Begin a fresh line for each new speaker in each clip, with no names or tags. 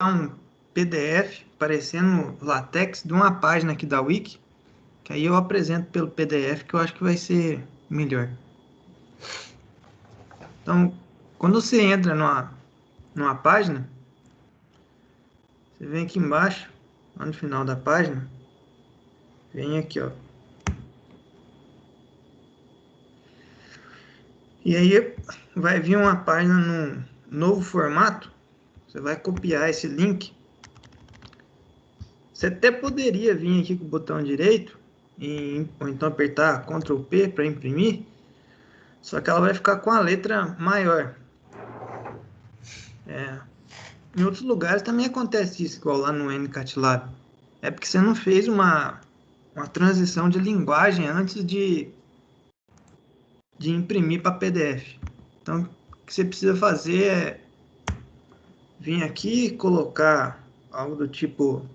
um PDF parecendo LaTeX de uma página aqui da Wiki, que aí eu apresento pelo PDF, que eu acho que vai ser melhor. Então, quando você entra numa página, você vem aqui embaixo, lá no final da página, vem aqui, ó. E aí vai vir uma página no novo formato. Você vai copiar esse link. Você até poderia vir aqui com o botão direito, ou então apertar Ctrl P para imprimir, só que ela vai ficar com a letra maior. Em outros lugares também acontece isso, igual lá no NCATLab. É porque você não fez uma transição de linguagem antes de imprimir para PDF. Então, o que você precisa fazer é vir aqui, colocar algo do tipo...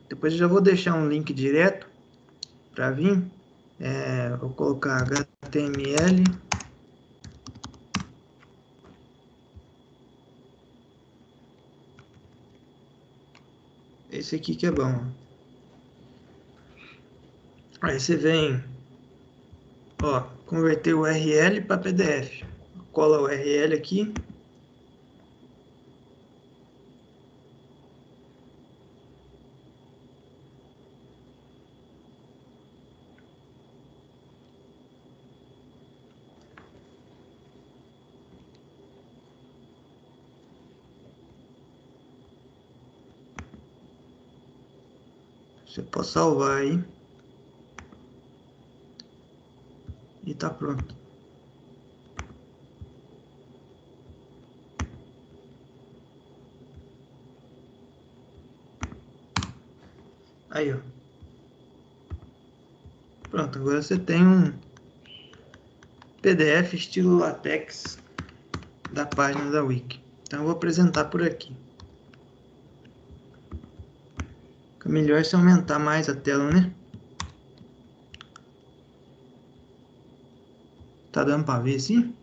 Depois eu já vou deixar um link direto para vir. Vou colocar HTML. Esse aqui que é bom. Aí você vem, ó, converter o URL para PDF. Cola o URL aqui. Você pode salvar aí. E tá pronto. Aí, ó. Pronto, agora você tem um PDF estilo LaTeX da página da Wiki. Então eu vou apresentar por aqui. Fica melhor se aumentar mais a tela, né? Tá dando para ver assim?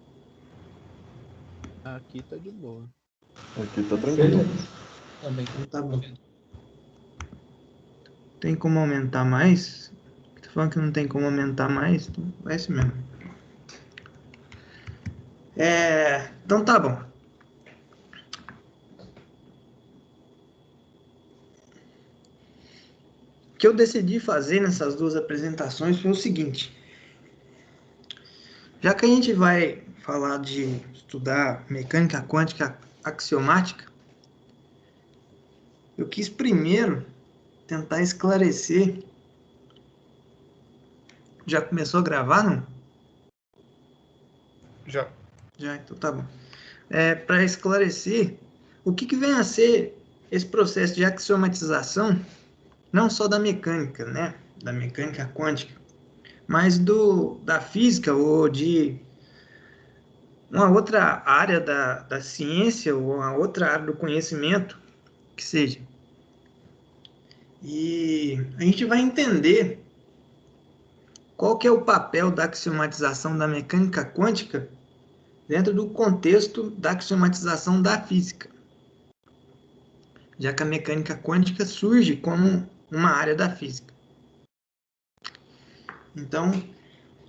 Aqui tá de boa.
Aqui tá tranquilo.
Também.
Então tá bom. Tem como aumentar mais? Tô falando que não tem como aumentar mais, então vai assim mesmo. Então tá bom. O que eu decidi fazer nessas duas apresentações foi o seguinte. Já que a gente vai falar de estudar mecânica quântica axiomática, eu quis primeiro tentar esclarecer. Já começou a gravar, não?
Já.
Já, então tá bom. Para esclarecer o que vem a ser esse processo de axiomatização, não só da mecânica, né? Da mecânica quântica, mas da física ou de uma outra área da ciência ou uma outra área do conhecimento que seja. E a gente vai entender qual que é o papel da axiomatização da mecânica quântica dentro do contexto da axiomatização da física, já que a mecânica quântica surge como uma área da física. Então,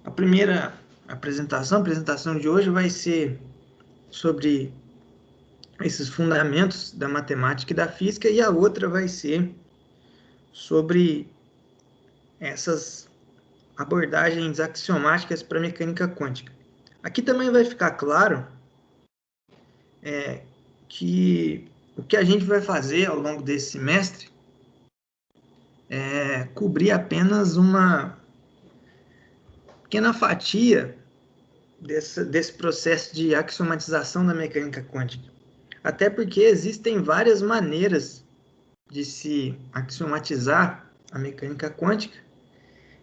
a primeira apresentação, a apresentação de hoje vai ser sobre esses fundamentos da matemática e da física, e a outra vai ser sobre essas abordagens axiomáticas para a mecânica quântica. Aqui também vai ficar claro que o que a gente vai fazer ao longo desse semestre é cobrir apenas uma pequena fatia desse processo de axiomatização da mecânica quântica. Até porque existem várias maneiras de se axiomatizar a mecânica quântica,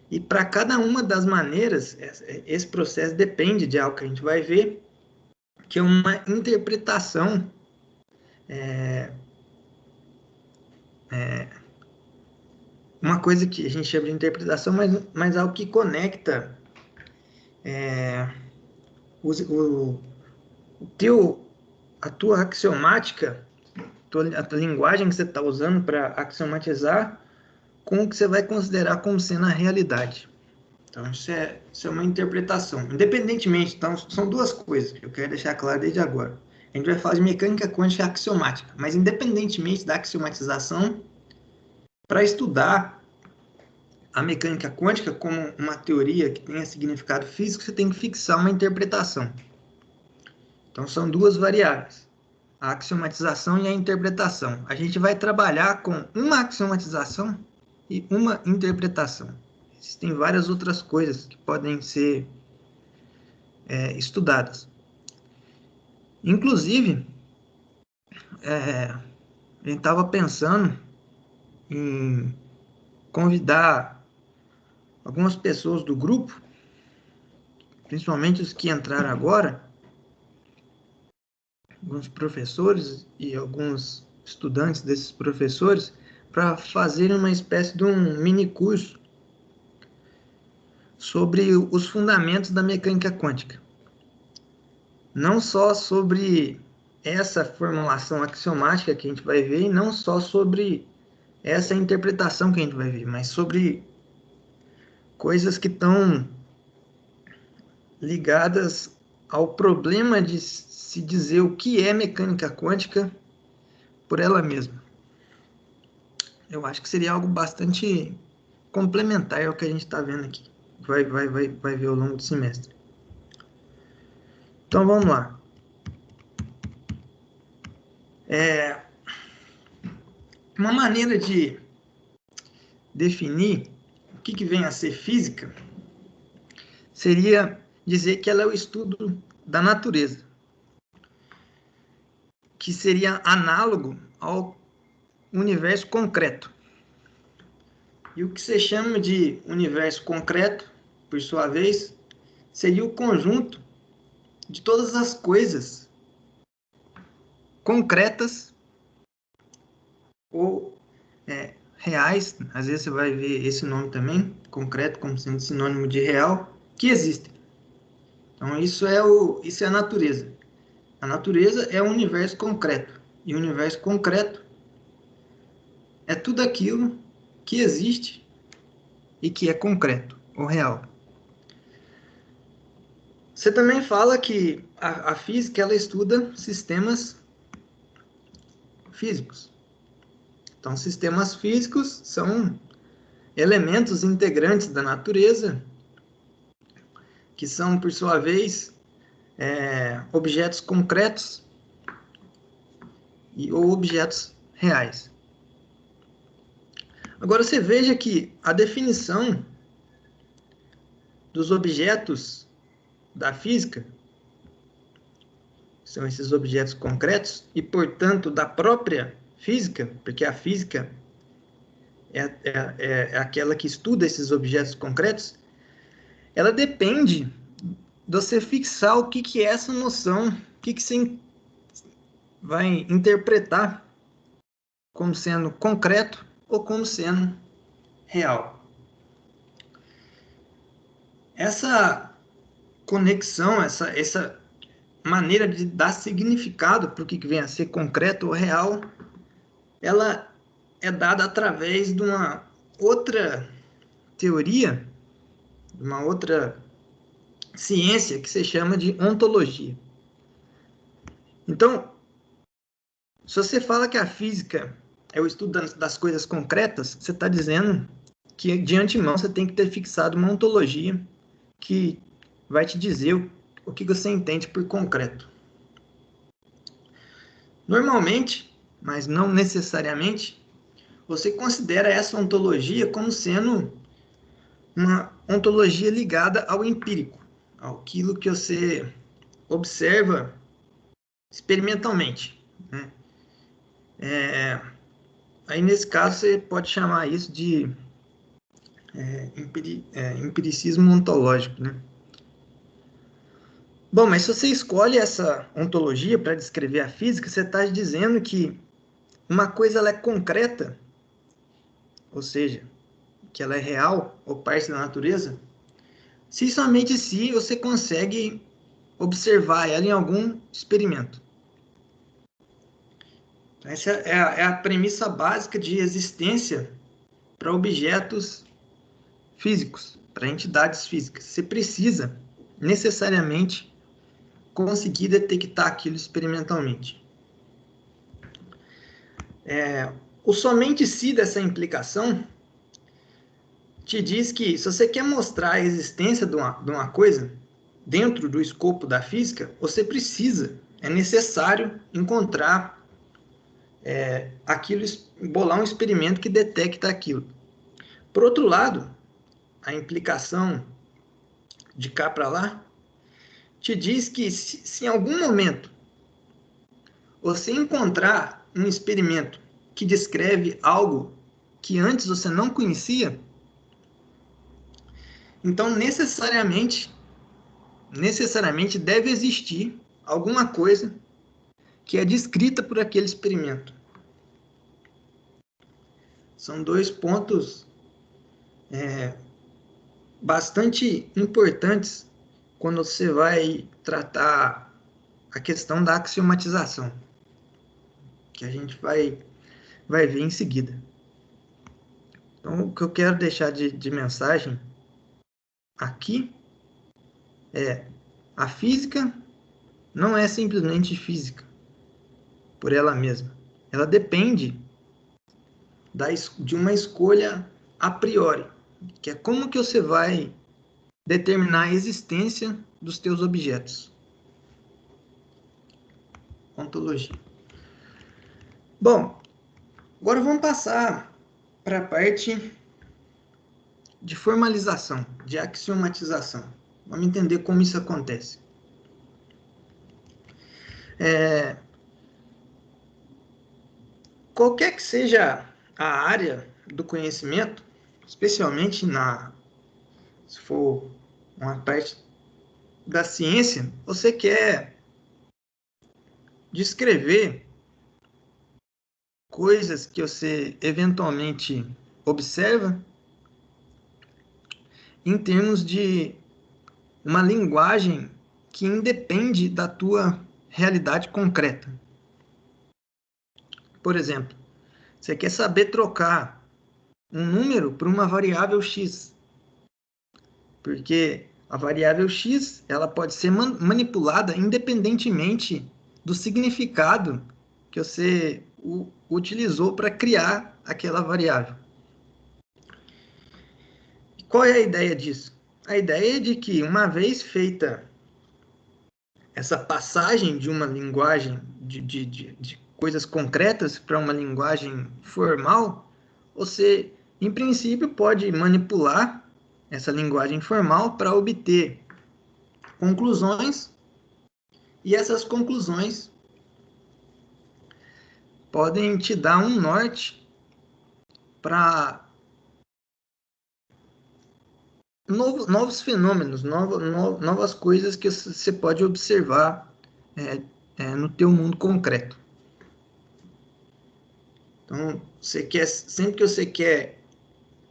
e para cada uma das maneiras, esse processo depende de algo que a gente vai ver, que é uma interpretação uma coisa que a gente chama de interpretação, mas algo que conecta a tua axiomática a linguagem que você está usando para axiomatizar com o que você vai considerar como sendo a realidade. Então, isso é uma interpretação. Independentemente, então, são duas coisas que eu quero deixar claro desde agora. A gente vai falar de mecânica quântica axiomática, mas independentemente da axiomatização, para estudar a mecânica quântica como uma teoria que tenha significado físico, você tem que fixar uma interpretação. Então, são duas variáveis, a axiomatização e a interpretação. A gente vai trabalhar com uma axiomatização e uma interpretação. Existem várias outras coisas que podem ser estudadas. Inclusive, a gente estava pensando em convidar algumas pessoas do grupo, principalmente os que entraram agora, alguns professores e alguns estudantes desses professores, para fazerem uma espécie de um mini curso sobre os fundamentos da mecânica quântica. Não só sobre essa formulação axiomática que a gente vai ver, e não só sobre essa interpretação que a gente vai ver, mas sobre coisas que estão ligadas ao problema de se dizer o que é mecânica quântica por ela mesma. Eu acho que seria algo bastante complementar ao que a gente está vendo aqui. Vai ver ao longo do semestre. Então, vamos lá. Uma maneira de definir o que vem a ser física seria dizer que ela é o estudo da natureza, que seria análogo ao universo concreto. E o que se chama de universo concreto, por sua vez, seria o conjunto de todas as coisas concretas ou reais, às vezes você vai ver esse nome também, concreto, como sendo sinônimo de real, que existem. Então, isso é a natureza. A natureza é o universo concreto. E o universo concreto é tudo aquilo que existe e que é concreto, ou real. Você também fala que a física ela estuda sistemas físicos. Então, sistemas físicos são elementos integrantes da natureza que são, por sua vez, objetos concretos ou objetos reais. Agora, você veja que a definição dos objetos da física, são esses objetos concretos, e, portanto, da própria física, porque a física é aquela que estuda esses objetos concretos, ela depende de você fixar o que é essa noção, o que você vai interpretar como sendo concreto ou como sendo real. Essa conexão, essa maneira de dar significado para o que vem a ser concreto ou real, ela é dada através de uma outra teoria, de uma outra ciência que se chama de ontologia. Então, se você fala que a física é o estudo das coisas concretas, você está dizendo que de antemão você tem que ter fixado uma ontologia que vai te dizer o que você entende por concreto. Normalmente, mas não necessariamente, você considera essa ontologia como sendo uma ontologia ligada ao empírico, àquilo que você observa experimentalmente, né? Aí, nesse caso, você pode chamar isso de empiricismo ontológico, né? Bom, mas se você escolhe essa ontologia para descrever a física, você está dizendo que uma coisa ela é concreta, ou seja, que ela é real ou parte da natureza, se somente se você consegue observar ela em algum experimento. Essa é a premissa básica de existência para objetos físicos, para entidades físicas. Você precisa necessariamente conseguir detectar aquilo experimentalmente. O somente se dessa implicação te diz que se você quer mostrar a existência de uma coisa dentro do escopo da física, você precisa, é necessário encontrar aquilo, bolar um experimento que detecta aquilo. Por outro lado, a implicação de cá para lá te diz que se em algum momento você encontrar um experimento que descreve algo que antes você não conhecia, então necessariamente deve existir alguma coisa que é descrita por aquele experimento. São dois pontos bastante importantes quando você vai tratar a questão da axiomatização, que a gente vai ver em seguida. Então, o que eu quero deixar de mensagem aqui é: a física não é simplesmente física por ela mesma. Ela depende de uma escolha a priori, que é como que você vai determinar a existência dos teus objetos. Ontologia. Bom, agora vamos passar para a parte de formalização, de axiomatização. Vamos entender como isso acontece. Qualquer que seja a área do conhecimento, especialmente se for uma parte da ciência, você quer descrever coisas que você eventualmente observa em termos de uma linguagem que independe da tua realidade concreta. Por exemplo, você quer saber trocar um número por uma variável x, porque a variável x ela pode ser manipulada independentemente do significado que você utilizou para criar aquela variável. Qual é a ideia disso? A ideia é de que, uma vez feita essa passagem de uma linguagem de coisas concretas para uma linguagem formal, você, em princípio, pode manipular essa linguagem formal para obter conclusões, e essas conclusões podem te dar um norte para novos fenômenos, novas coisas que você pode observar no teu mundo concreto. Então, sempre que você quer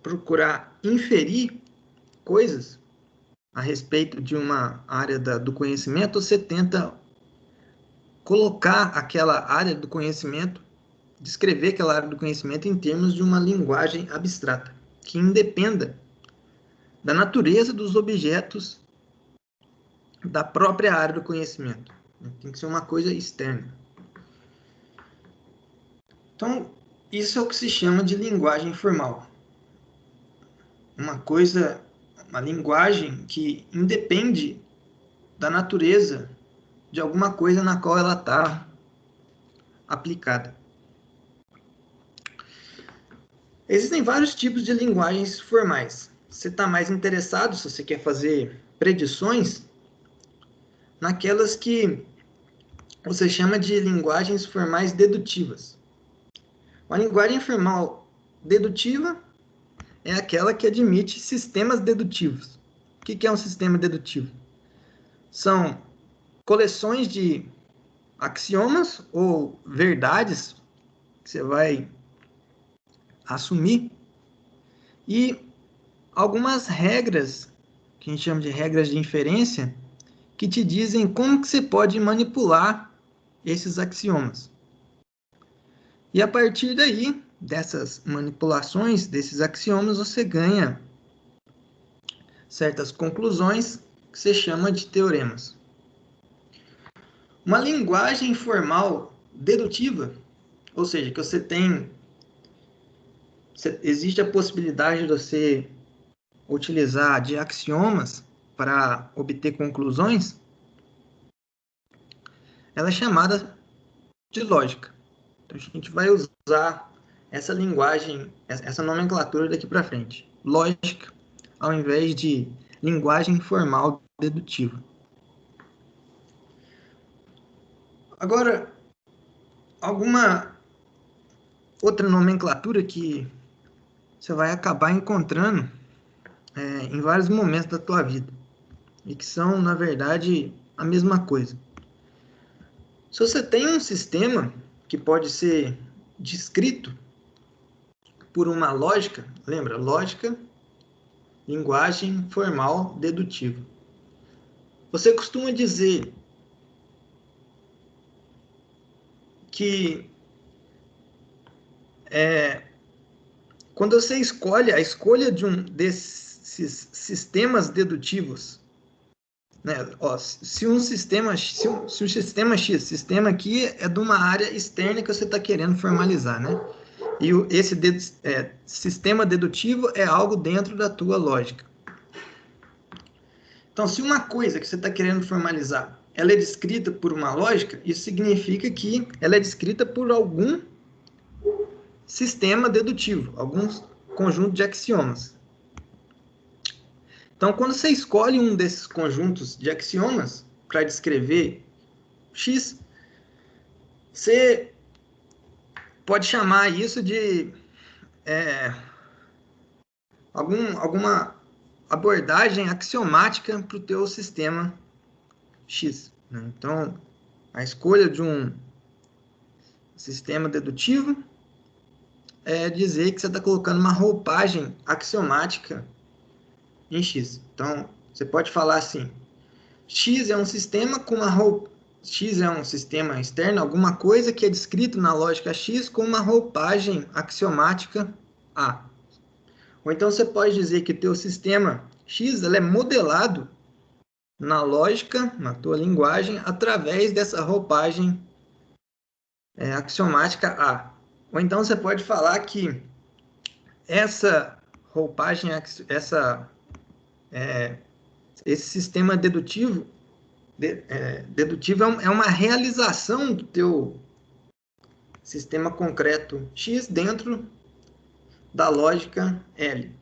procurar inferir coisas a respeito de uma área do conhecimento, você tenta colocar aquela área do conhecimento, descrever aquela área do conhecimento em termos de uma linguagem abstrata, que independa da natureza dos objetos da própria área do conhecimento. Tem que ser uma coisa externa. Então, isso é o que se chama de linguagem formal. Uma linguagem que independe da natureza de alguma coisa na qual ela está aplicada. Existem vários tipos de linguagens formais. Você está mais interessado, se você quer fazer predições, naquelas que você chama de linguagens formais dedutivas. Uma linguagem formal dedutiva é aquela que admite sistemas dedutivos. O que é um sistema dedutivo? São coleções de axiomas ou verdades que você vai assumir e algumas regras, que a gente chama de regras de inferência, que te dizem como que você pode manipular esses axiomas. E a partir daí, dessas manipulações, desses axiomas, você ganha certas conclusões que se chama de teoremas. Uma linguagem formal dedutiva, ou seja, que existe a possibilidade de você utilizar de axiomas para obter conclusões, ela é chamada de lógica. Então, a gente vai usar essa linguagem, essa nomenclatura daqui para frente. Lógica, ao invés de linguagem formal dedutiva. Agora, alguma outra nomenclatura que você vai acabar encontrando em vários momentos da tua vida e que são, na verdade, a mesma coisa. Se você tem um sistema que pode ser descrito por uma lógica, lembra? Lógica, linguagem formal dedutiva. Você costuma dizer que quando você escolhe a escolha de um desses sistemas dedutivos, né? Ó, se o sistema X, sistema aqui é de uma área externa que você está querendo formalizar, né? E esse sistema dedutivo é algo dentro da tua lógica. Então, se uma coisa que você está querendo formalizar, ela é descrita por uma lógica, isso significa que ela é descrita por algum sistema dedutivo, algum conjunto de axiomas. Então, quando você escolhe um desses conjuntos de axiomas para descrever X, você pode chamar isso de alguma abordagem axiomática para o teu sistema X, né? Então, a escolha de um sistema dedutivo é dizer que você está colocando uma roupagem axiomática em X. Então, você pode falar assim, X é um sistema com uma X é um sistema externo, alguma coisa que é descrito na lógica X com uma roupagem axiomática A. Ou então você pode dizer que o teu sistema X ele é modelado na lógica, na tua linguagem, através dessa roupagem axiomática A. Ou então você pode falar que essa roupagem, esse sistema dedutivo é uma realização do teu sistema concreto X dentro da lógica L.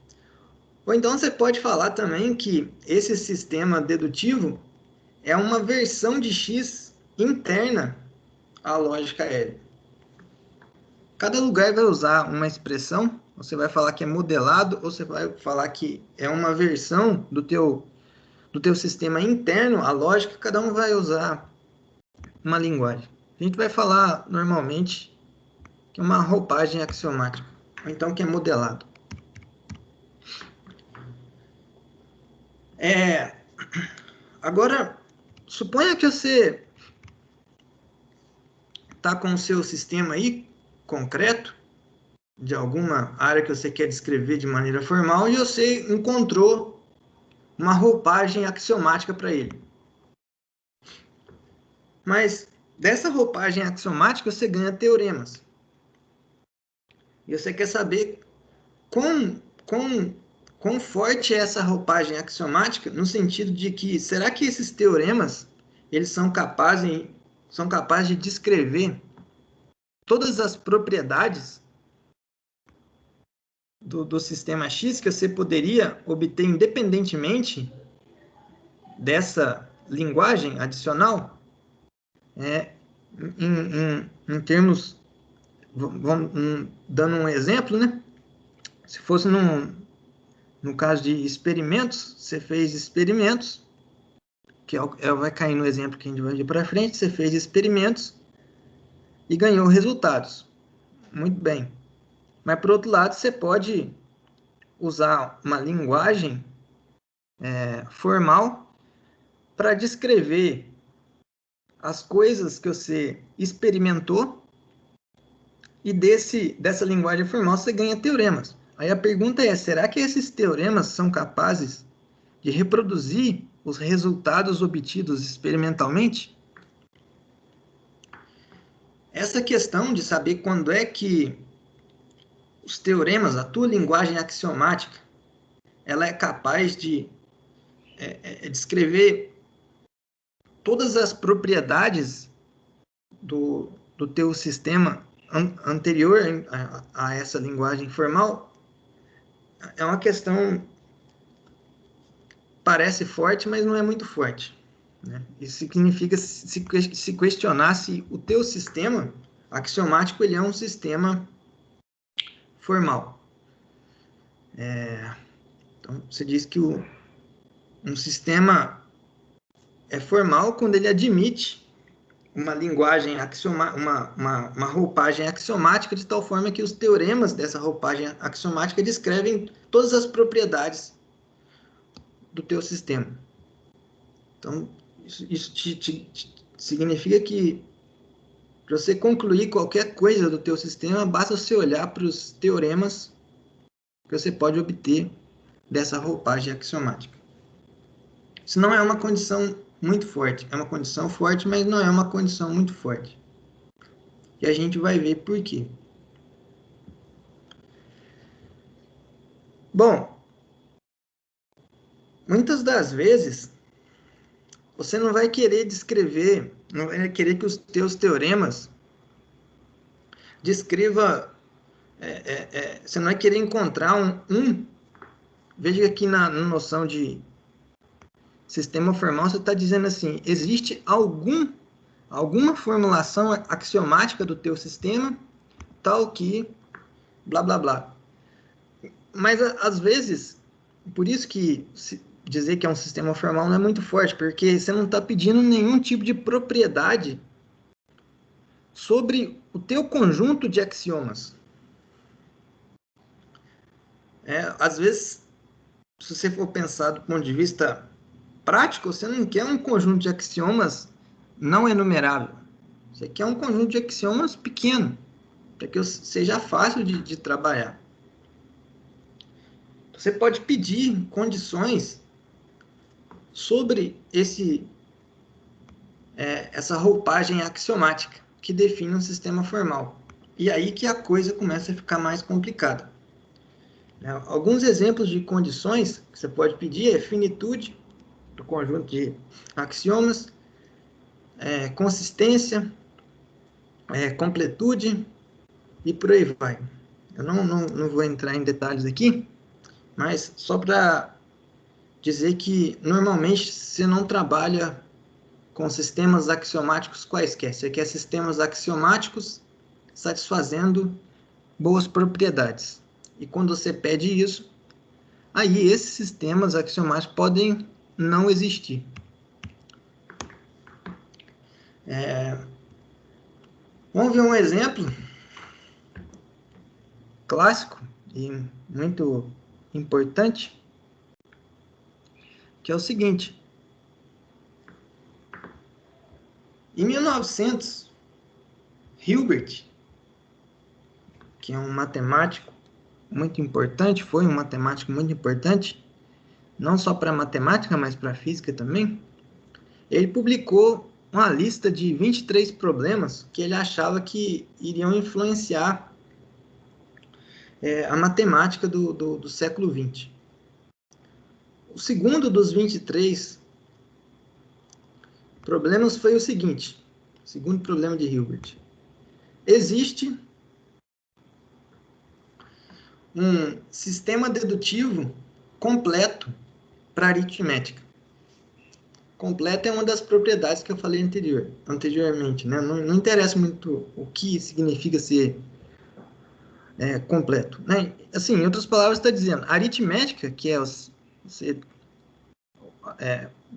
Ou então você pode falar também que esse sistema dedutivo é uma versão de X interna à lógica L. Cada lugar vai usar uma expressão, você vai falar que é modelado, ou você vai falar que é uma versão do teu sistema interno, a lógica, cada um vai usar uma linguagem. A gente vai falar normalmente que é uma roupagem axiomática, ou então que é modelado. Agora, suponha que você está com o seu sistema aí, concreto, de alguma área que você quer descrever de maneira formal, e você encontrou uma roupagem axiomática para ele. Mas dessa roupagem axiomática você ganha teoremas. E você quer saber quão forte é essa roupagem axiomática, no sentido de que, será que esses teoremas eles são capazes de descrever todas as propriedades do sistema X que você poderia obter independentemente dessa linguagem adicional? Em termos, dando um exemplo, né? Se fosse no caso de experimentos, você fez experimentos, que vai cair no exemplo que a gente vai ir para frente, você fez experimentos e ganhou resultados. Muito bem. Mas, por outro lado, você pode usar uma linguagem formal para descrever as coisas que você experimentou e dessa linguagem formal você ganha teoremas. Aí a pergunta é, será que esses teoremas são capazes de reproduzir os resultados obtidos experimentalmente? Essa questão de saber quando é que os teoremas, a tua linguagem axiomática, ela é capaz de descrever todas as propriedades do teu sistema anterior a essa linguagem formal, é uma questão parece forte, mas não é muito forte, né? Isso significa se questionar se o teu sistema axiomático ele é um sistema formal. Então, você diz que um sistema é formal quando ele admite uma linguagem axiomática, uma roupagem axiomática de tal forma que os teoremas dessa roupagem axiomática descrevem todas as propriedades do teu sistema. Então, isso significa que para você concluir qualquer coisa do teu sistema, basta você olhar para os teoremas que você pode obter dessa roupagem axiomática. Isso não é uma condição muito forte. É uma condição forte, mas não é uma condição muito forte. E a gente vai ver por quê. Bom, muitas das vezes, você não vai querer descrever, não vai querer que os teus teoremas descreva, você não vai querer encontrar veja que aqui na noção de sistema formal, você está dizendo assim, existe alguma formulação axiomática do teu sistema, tal que blá, blá, blá. Mas, às vezes, por isso que dizer que é um sistema formal não é muito forte, porque você não está pedindo nenhum tipo de propriedade sobre o teu conjunto de axiomas. Às vezes, se você for pensar do ponto de vista prático, você não quer um conjunto de axiomas não enumerável. Você quer um conjunto de axiomas pequeno, para que seja fácil de trabalhar. Você pode pedir condições sobre essa roupagem axiomática que define um sistema formal. E aí que a coisa começa a ficar mais complicada. Alguns exemplos de condições que você pode pedir é finitude do conjunto de axiomas, consistência, completude e por aí vai. Eu não vou entrar em detalhes aqui, mas só para dizer que normalmente você não trabalha com sistemas axiomáticos quaisquer. Você quer sistemas axiomáticos satisfazendo boas propriedades. E quando você pede isso, aí esses sistemas axiomáticos podem não existir. Vamos ver um exemplo clássico e muito importante, que é o seguinte. Em 1900, Hilbert, que é um matemático muito importante, foi um matemático muito importante, não só para matemática, mas para física também, ele publicou uma lista de 23 problemas que ele achava que iriam influenciar a matemática do século XX. O segundo dos 23 problemas foi o seguinte, o segundo problema de Hilbert. Existe um sistema dedutivo completo para aritmética. Completo é uma das propriedades que eu falei anteriormente, né? Não interessa muito o que significa ser completo, né? Assim, em outras palavras, está dizendo, aritmética, que é você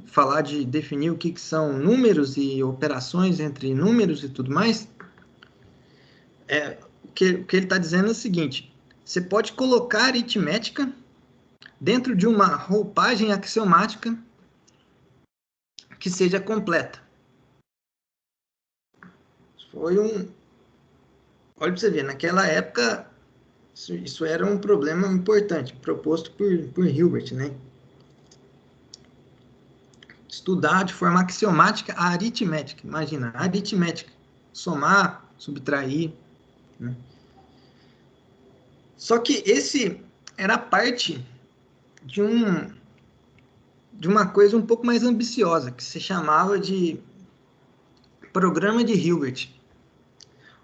falar de definir o que são números e operações entre números e tudo mais, o que ele está dizendo é o seguinte, você pode colocar aritmética dentro de uma roupagem axiomática que seja completa. Foi olha para você ver, naquela época, isso era um problema importante, proposto por Hilbert, né? Estudar de forma axiomática a aritmética. Imagina, a aritmética. Somar, subtrair. Né? Só que esse era parte de, de uma coisa um pouco mais ambiciosa, que se chamava de programa de Hilbert,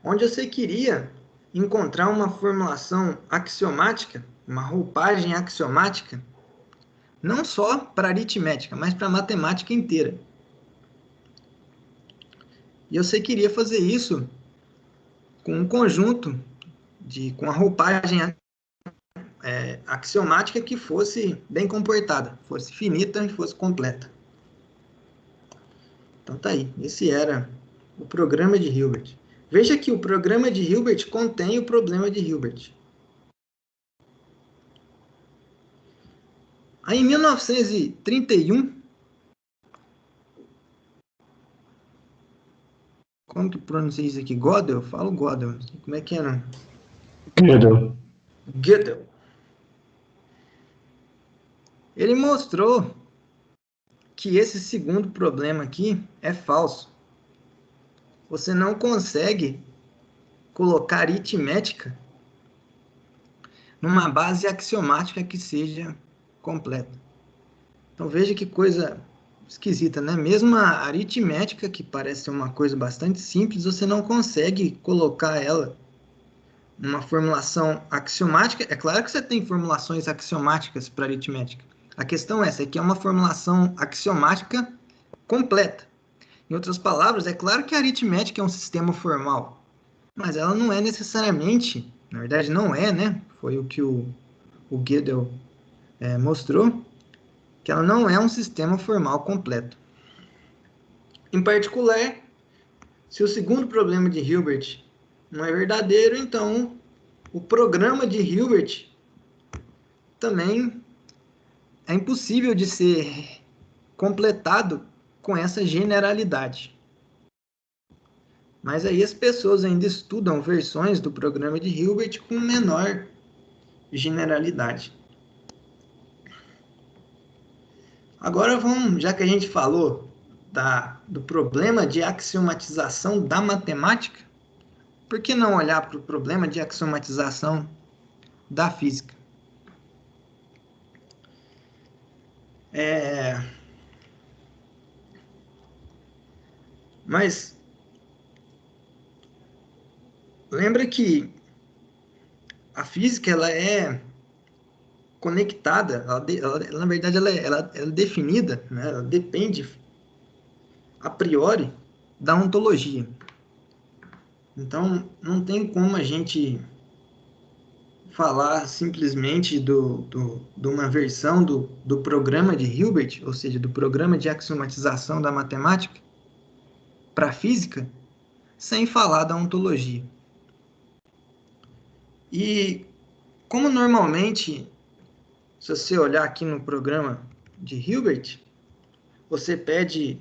onde você queria encontrar uma formulação axiomática, uma roupagem axiomática, não só para aritmética, mas para matemática inteira. E você queria fazer isso com um conjunto com a roupagem axiomática que fosse bem comportada, fosse finita e fosse completa. Então tá aí, esse era o programa de Hilbert. Veja que o programa de Hilbert contém o problema de Hilbert. Aí em 1931, como que pronuncia isso aqui? Gödel? Falo Gödel. Como é que é, não?
Gödel.
Gödel. Ele mostrou que esse segundo problema aqui é falso. Você não consegue colocar aritmética numa base axiomática que seja completa. Então veja que coisa esquisita, né? Mesmo a aritmética, que parece ser uma coisa bastante simples, você não consegue colocar ela numa formulação axiomática. É claro que você tem formulações axiomáticas para aritmética. A questão é, essa aqui é uma formulação axiomática completa. Em outras palavras, é claro que a aritmética é um sistema formal, mas ela não é necessariamente, na verdade não é, né? Foi o que o Gödel mostrou, que ela não é um sistema formal completo. Em particular, se o segundo problema de Hilbert não é verdadeiro, então o programa de Hilbert também é impossível de ser completado com essa generalidade. Mas aí as pessoas ainda estudam versões do programa de Hilbert com menor generalidade. Agora vamos, já que a gente falou do problema de axiomatização da matemática, por que não olhar para o problema de axiomatização da física? Mas lembra que a física ela é conectada, na verdade ela é definida, né? Ela depende a priori da ontologia. Então não tem como a gente falar simplesmente de uma versão do programa de Hilbert, ou seja, do programa de axiomatização da matemática para a física, sem falar da ontologia. E como normalmente, se você olhar aqui no programa de Hilbert, você pede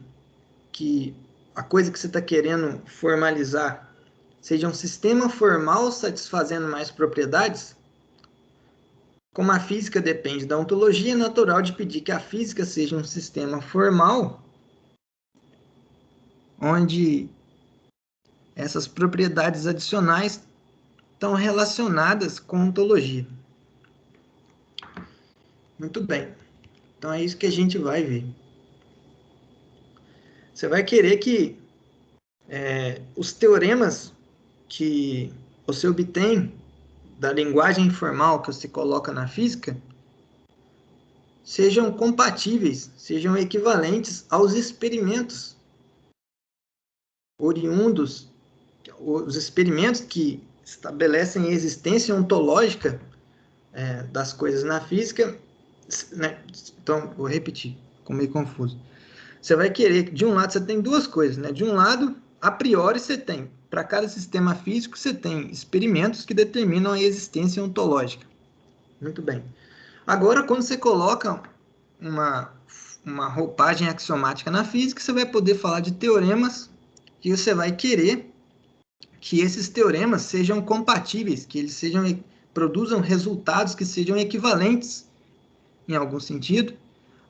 que a coisa que você está querendo formalizar seja um sistema formal satisfazendo mais propriedades, como a física depende da ontologia, é natural de pedir que a física seja um sistema formal onde essas propriedades adicionais estão relacionadas com a ontologia. Muito bem. Então é isso que a gente vai ver. Você vai querer que os teoremas que você obtém da linguagem informal que você coloca na física sejam compatíveis, sejam equivalentes aos experimentos oriundos, os experimentos que estabelecem a existência ontológica das coisas na física, né? Então, vou repetir, ficou meio confuso. Você vai querer, de um lado, você tem duas coisas, né? De um lado, a priori, você tem, para cada sistema físico, você tem experimentos que determinam a existência ontológica. Muito bem. Agora, quando você coloca uma roupagem axiomática na física, você vai poder falar de teoremas que você vai querer que esses teoremas sejam compatíveis, que eles produzam resultados que sejam equivalentes, em algum sentido,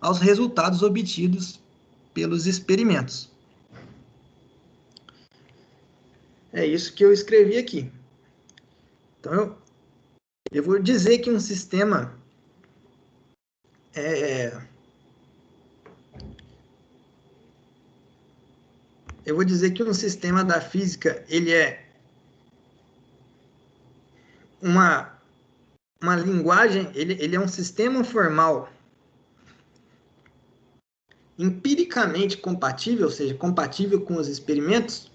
aos resultados obtidos pelos experimentos. É isso que eu escrevi aqui. Então, eu vou dizer que um sistema da física, ele é uma linguagem, ele é um sistema formal empiricamente compatível, ou seja, compatível com os experimentos,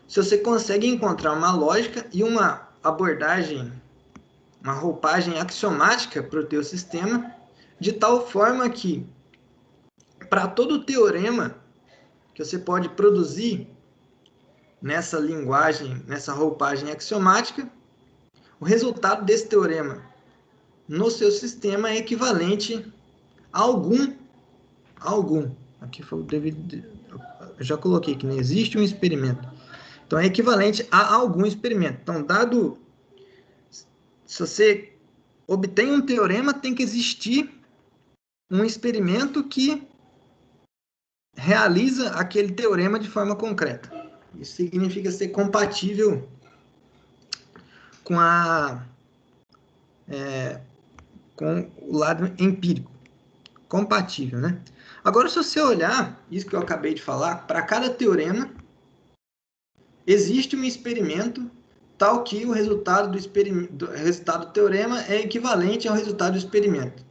se você consegue encontrar uma lógica e uma abordagem, uma roupagem axiomática para o teu sistema, de tal forma que, para todo teorema que você pode produzir nessa linguagem, nessa roupagem axiomática, o resultado desse teorema no seu sistema é equivalente a algum. Aqui foi o devido. Eu já coloquei que não existe um experimento. Então, é equivalente a algum experimento. Então, se você obtém um teorema, tem que existir um experimento que realiza aquele teorema de forma concreta. Isso significa ser compatível com com o lado empírico. Compatível, né? Agora, se você olhar isso que eu acabei de falar, para cada teorema, existe um experimento tal que o resultado do teorema é equivalente ao resultado do experimento.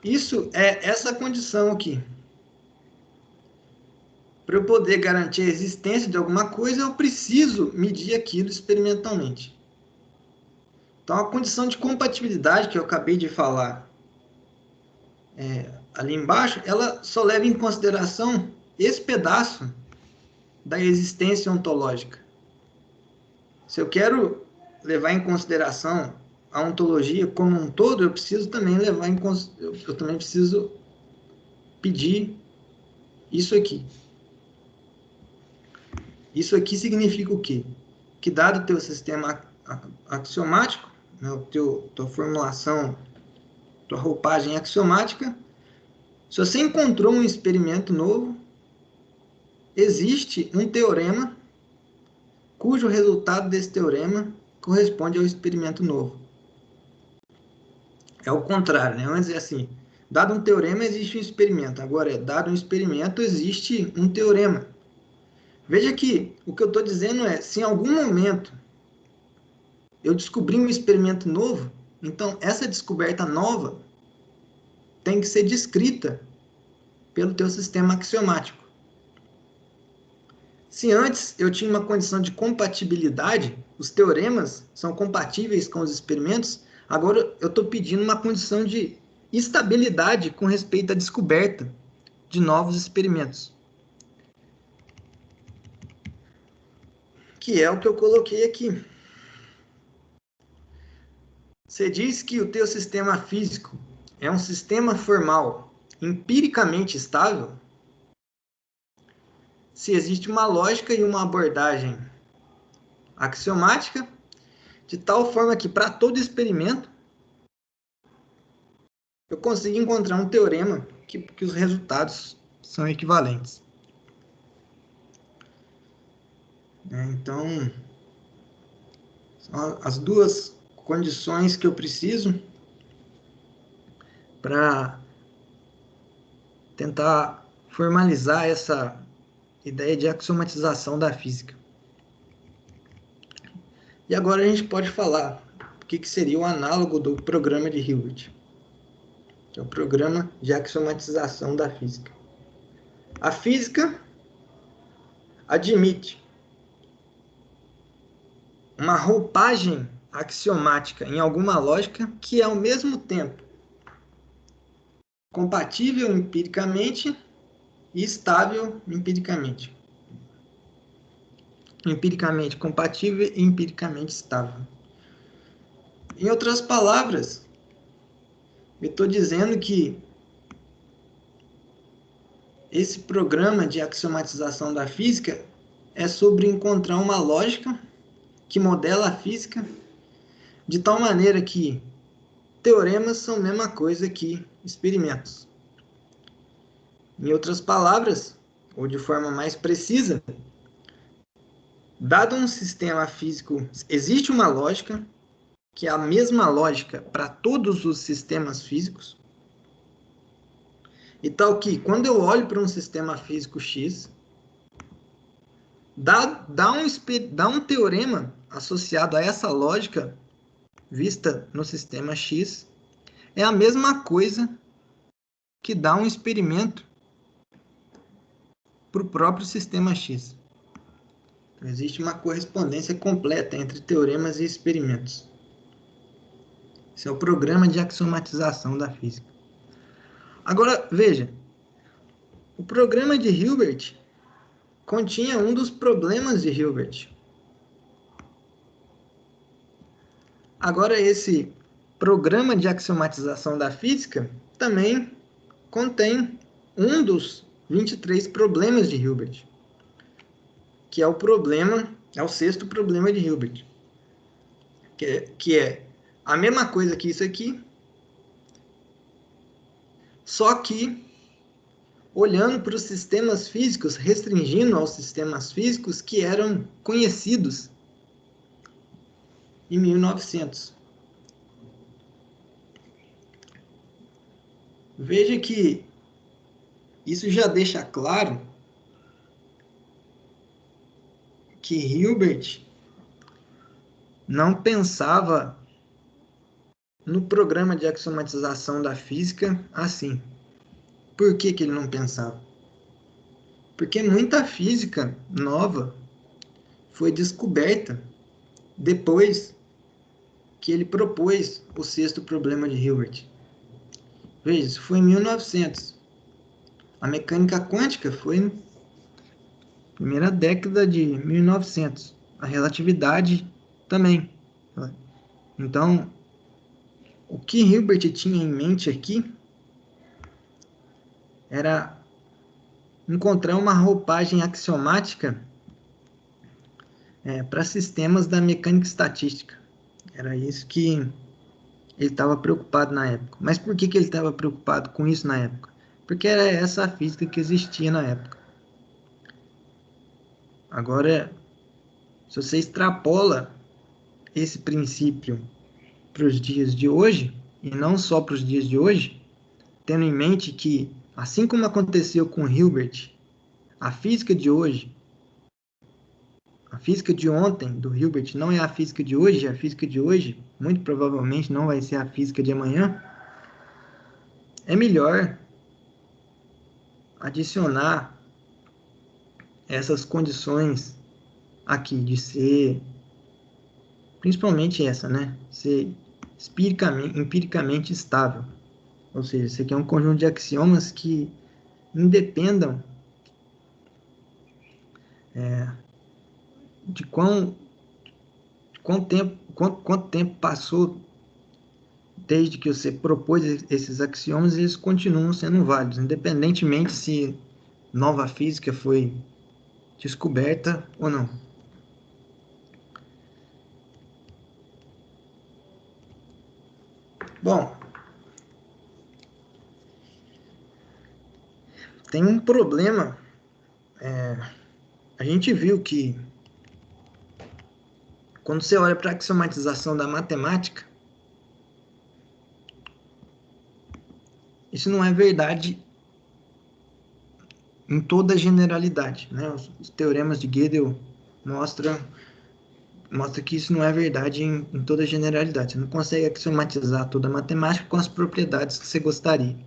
Isso é essa condição aqui. Para eu poder garantir a existência de alguma coisa, eu preciso medir aquilo experimentalmente. Então, a condição de compatibilidade que eu acabei de falar ali embaixo, ela só leva em consideração esse pedaço da existência ontológica. Se eu quero levar em consideração a ontologia como um todo, eu preciso também eu também preciso pedir isso aqui. Isso aqui significa o quê? Que dado o teu sistema axiomático, né, tua formulação, tua roupagem axiomática, se você encontrou um experimento novo, existe um teorema cujo resultado desse teorema corresponde ao experimento novo. É o contrário, né? Vamos dizer assim, dado um teorema, existe um experimento. Agora, dado um experimento, existe um teorema. Veja que o que eu estou dizendo é, se em algum momento eu descobri um experimento novo, então essa descoberta nova tem que ser descrita pelo teu sistema axiomático. Se antes eu tinha uma condição de compatibilidade, os teoremas são compatíveis com os experimentos, agora eu estou pedindo uma condição de estabilidade com respeito à descoberta de novos experimentos. Que é o que eu coloquei aqui. Você diz que o teu sistema físico é um sistema formal empiricamente estável se existe uma lógica e uma abordagem axiomática de tal forma que para todo experimento eu consigo encontrar um teorema que os resultados são equivalentes. Então, são as duas condições que eu preciso para tentar formalizar essa ideia de axiomatização da física. E agora a gente pode falar o que seria o análogo do programa de Hilbert, que é o programa de axiomatização da física. A física admite uma roupagem axiomática em alguma lógica que é ao mesmo tempo compatível empiricamente e estável empiricamente. Empiricamente compatível e empiricamente estável. Em outras palavras, eu estou dizendo que esse programa de axiomatização da física é sobre encontrar uma lógica que modela a física de tal maneira que teoremas são a mesma coisa que experimentos. Em outras palavras, ou de forma mais precisa, dado um sistema físico, existe uma lógica, que é a mesma lógica para todos os sistemas físicos, e tal que, quando eu olho para um sistema físico X, dá um teorema associado a essa lógica vista no sistema X, é a mesma coisa que dá um experimento para o próprio sistema X. Então, existe uma correspondência completa entre teoremas e experimentos. Esse é o programa de axiomatização da física. Agora, veja, o programa de Hilbert continha um dos problemas de Hilbert. Agora, esse programa de axiomatização da física também contém um dos 23 problemas de Hilbert, que é o sexto problema de Hilbert, que é a mesma coisa que isso aqui, só que olhando para os sistemas físicos, restringindo aos sistemas físicos que eram conhecidos em 1900. Veja que isso já deixa claro que Hilbert não pensava no programa de axiomatização da física assim. Por que ele não pensava? Porque muita física nova foi descoberta depois que ele propôs o sexto problema de Hilbert. Veja, isso foi em 1900. A mecânica quântica foi na primeira década de 1900. A relatividade também. Então, o que Hilbert tinha em mente aqui era encontrar uma roupagem axiomática para sistemas da mecânica estatística. Era isso que ele estava preocupado na época. Mas por que ele estava preocupado com isso na época? Porque era essa a física que existia na época. Agora, se você extrapola esse princípio para os dias de hoje, e não só para os dias de hoje, tendo em mente que, assim como aconteceu com Hilbert, a física de hoje, a física de ontem do Hilbert não é a física de hoje, a física de hoje muito provavelmente não vai ser a física de amanhã, é melhor adicionar essas condições aqui de ser, principalmente essa, né? Ser empiricamente estável. Ou seja, isso aqui é um conjunto de axiomas que independam de quanto tempo passou desde que você propôs esses axiomas, eles continuam sendo válidos, independentemente se nova física foi descoberta ou não. Bom, tem um problema. A gente viu que quando você olha para a axiomatização da matemática, isso não é verdade em toda a generalidade, né? Os teoremas de Gödel mostram que isso não é verdade em toda a generalidade. Você não consegue axiomatizar toda a matemática com as propriedades que você gostaria.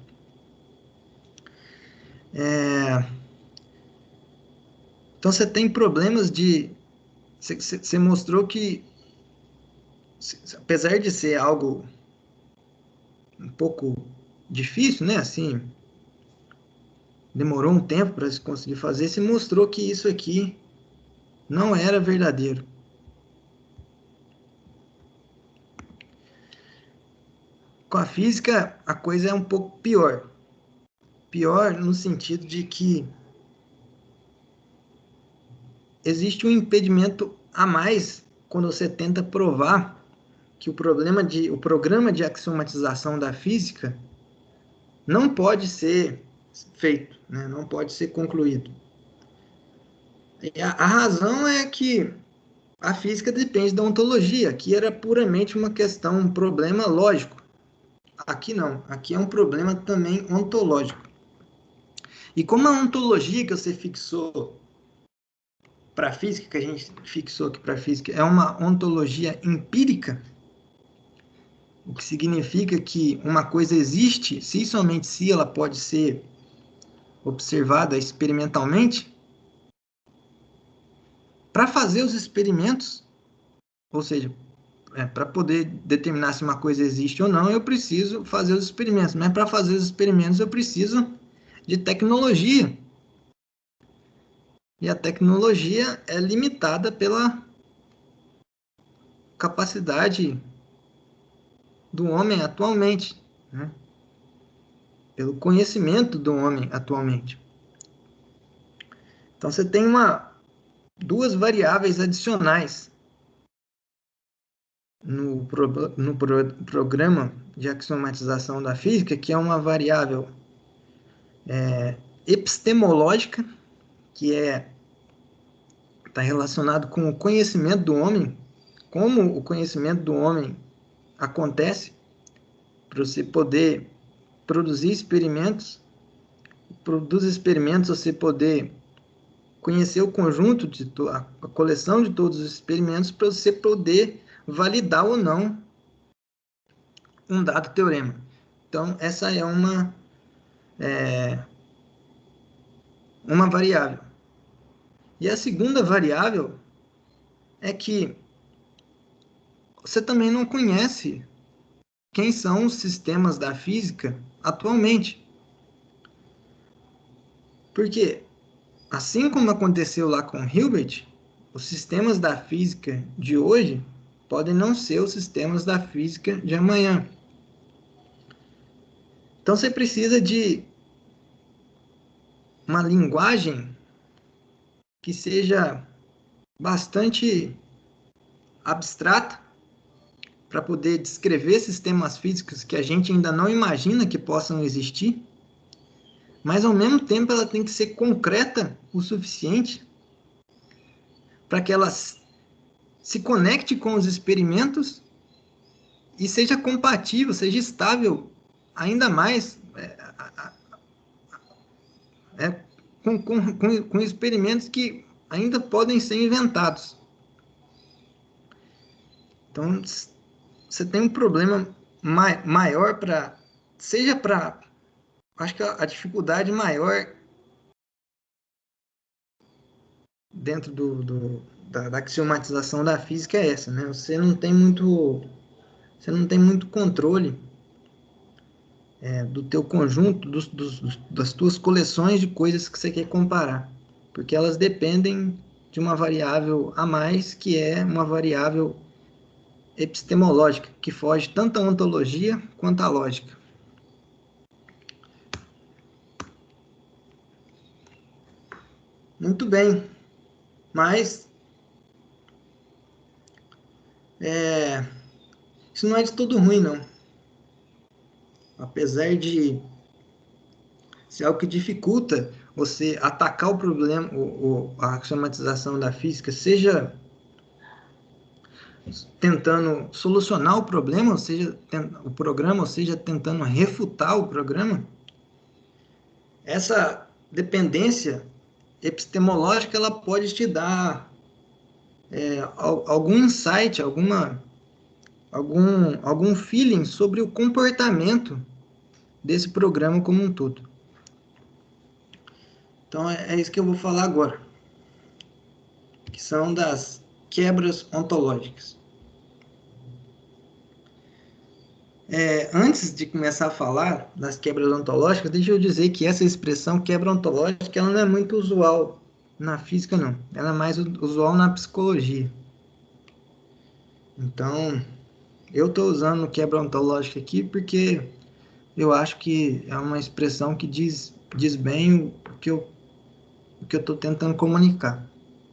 Então você tem problemas de... Você mostrou que, apesar de ser algo um pouco difícil, né? Assim, demorou um tempo para se conseguir fazer, você mostrou que isso aqui não era verdadeiro. Com a física, a coisa é um pouco pior. Pior no sentido de que existe um impedimento a mais quando você tenta provar que o programa de axiomatização da física não pode ser feito, né? Não pode ser concluído. E a razão é que a física depende da ontologia. Aqui era puramente uma questão, um problema lógico. Aqui não. Aqui é um problema também ontológico. E como a ontologia que você fixou para a física, que a gente fixou aqui para a física, é uma ontologia empírica, o que significa que uma coisa existe se e somente se ela pode ser observada experimentalmente. Para fazer os experimentos, ou seja, para poder determinar se uma coisa existe ou não, eu preciso fazer os experimentos. Mas para fazer os experimentos, eu preciso de tecnologia. E a tecnologia é limitada pela capacidade do homem atualmente, né? Pelo conhecimento do homem atualmente. Então, você tem duas variáveis adicionais no programa de axiomatização da física, que é uma variável epistemológica, que está relacionado com o conhecimento do homem, como o conhecimento do homem acontece, para você poder produzir experimentos, dos experimentos você poder conhecer o conjunto, a coleção de todos os experimentos, para você poder validar ou não um dado teorema. Então, essa é uma variável. E a segunda variável é que você também não conhece quem são os sistemas da física atualmente. Porque, assim como aconteceu lá com Hilbert, os sistemas da física de hoje podem não ser os sistemas da física de amanhã. Então, você precisa de uma linguagem que seja bastante abstrata para poder descrever sistemas físicos que a gente ainda não imagina que possam existir, mas ao mesmo tempo ela tem que ser concreta o suficiente para que ela se conecte com os experimentos e seja compatível, seja estável ainda mais com experimentos que ainda podem ser inventados. Então, você tem um problema maior acho que a dificuldade maior dentro da axiomatização da física é essa, né? Você não tem muito controle do teu conjunto, das tuas coleções de coisas que você quer comparar, porque elas dependem de uma variável a mais, que é uma variável epistemológica, que foge tanto à ontologia quanto à lógica. Muito bem, mas isso não é de todo ruim, não. Apesar de ser algo que dificulta você atacar o problema, a axiomatização da física, seja tentando solucionar o problema, ou seja, o programa, ou seja, tentando refutar o programa, essa dependência epistemológica ela pode te dar algum insight, algum feeling sobre o comportamento desse programa como um todo. Então, é isso que eu vou falar agora, que são das quebras ontológicas. Antes de começar a falar das quebras ontológicas, deixa eu dizer que essa expressão quebra ontológica ela não é muito usual na física, não. Ela é mais usual na psicologia. Então, eu estou usando quebra ontológica aqui porque eu acho que é uma expressão que diz bem o que eu estou tentando comunicar.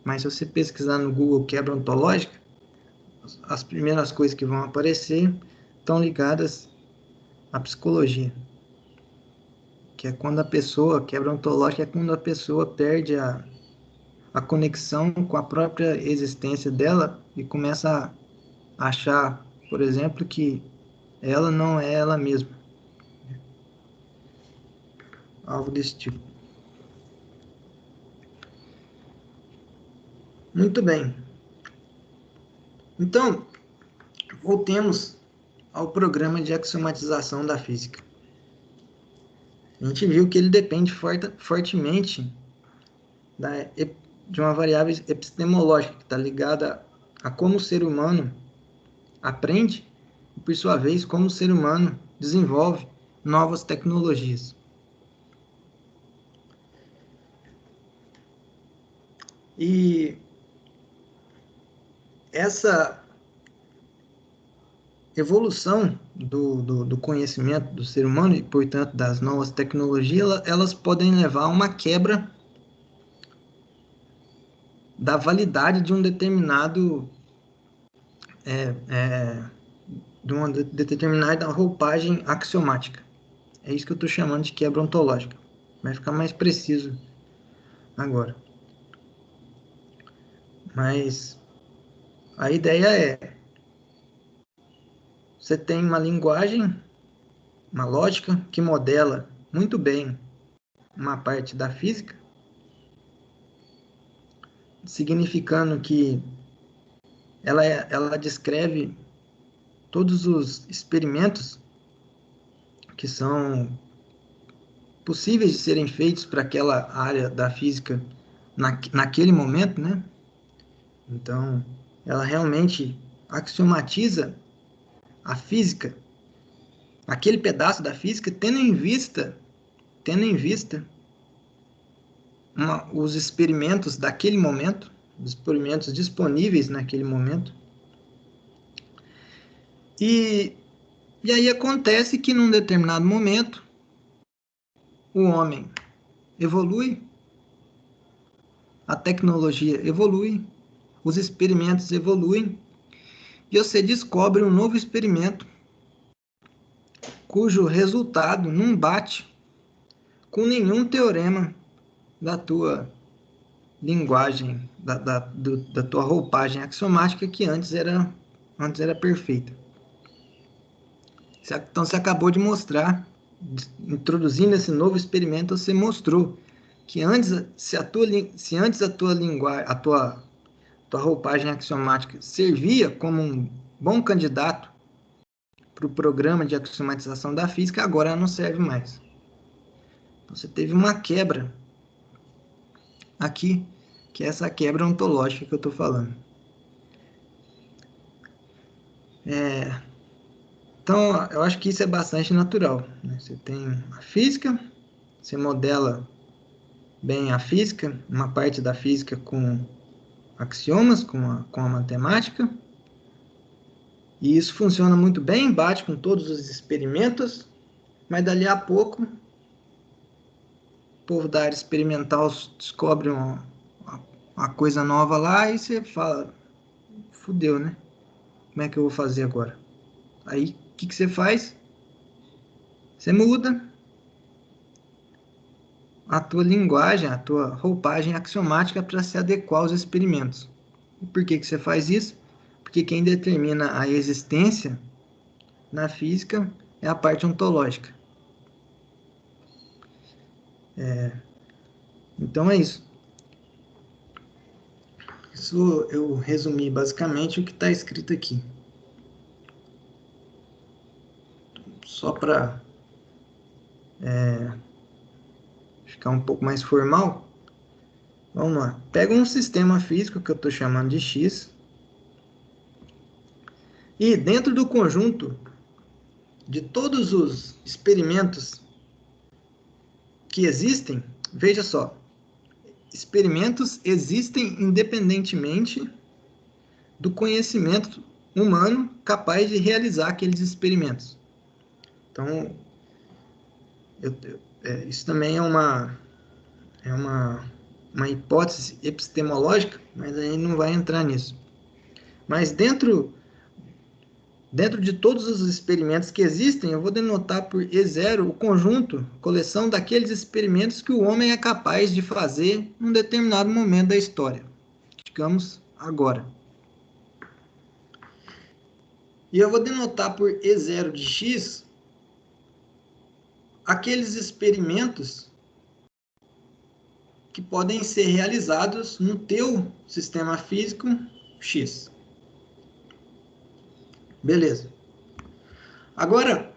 mas se você pesquisar no Google quebra ontológica, as primeiras coisas que vão aparecer estão ligadas à psicologia, que é quando a pessoa, quebra ontológica é quando a pessoa perde a conexão com a própria existência dela e começa a achar, por exemplo, que ela não é ela mesma. Algo desse tipo. Muito bem. Então, voltemos ao programa de axiomatização da física. A gente viu que ele depende fortemente de uma variável epistemológica, que está ligada a como o ser humano aprende e, por sua vez, como o ser humano desenvolve novas tecnologias. E essa evolução do conhecimento do ser humano e, portanto, das novas tecnologias, elas podem levar a uma quebra da validade de um determinado de uma determinada roupagem axiomática. É isso que eu estou chamando de quebra ontológica. Vai ficar mais preciso agora. Mas a ideia é: você tem uma linguagem, uma lógica que modela muito bem uma parte da física, significando que ela descreve todos os experimentos que são possíveis de serem feitos para aquela área da física naquele momento, né? Então, ela realmente axiomatiza a física, aquele pedaço da física, tendo em vista os experimentos daquele momento, os experimentos disponíveis naquele momento. E aí acontece que num determinado momento o homem evolui, a tecnologia evolui, os experimentos evoluem, e você descobre um novo experimento cujo resultado não bate com nenhum teorema da tua linguagem, da tua roupagem axiomática que antes era perfeita. Então você acabou de mostrar, introduzindo esse novo experimento, você mostrou que antes, se antes a tua linguagem, tua roupagem axiomática servia como um bom candidato para o programa de axiomatização da física, agora ela não serve mais. Então, você teve uma quebra aqui, que é essa quebra ontológica que eu estou falando. Então, eu acho que isso é bastante natural, né? Você tem a física, você modela bem a física, uma parte da física com axiomas, com a matemática, e isso funciona muito bem, bate com todos os experimentos, mas dali a pouco, o povo da área experimental descobre uma coisa nova lá e você fala, fudeu, né? Como é que eu vou fazer agora? Aí, o que você faz? Você muda a tua linguagem, a tua roupagem axiomática para se adequar aos experimentos. E por que você faz isso? Porque quem determina a existência na física é a parte ontológica. Então é isso. Isso eu resumi basicamente o que está escrito aqui. Só para ficar um pouco mais formal, vamos lá. Pega um sistema físico que eu estou chamando de X, e dentro do conjunto de todos os experimentos que existem, veja só, experimentos existem independentemente do conhecimento humano capaz de realizar aqueles experimentos. Então, isso também é uma uma hipótese epistemológica, mas aí não vai entrar nisso. Mas dentro de todos os experimentos que existem, eu vou denotar por E0 o conjunto, coleção daqueles experimentos que o homem é capaz de fazer em um determinado momento da história. Digamos, agora. E eu vou denotar por E0 de x aqueles experimentos que podem ser realizados no teu sistema físico X. Beleza. Agora,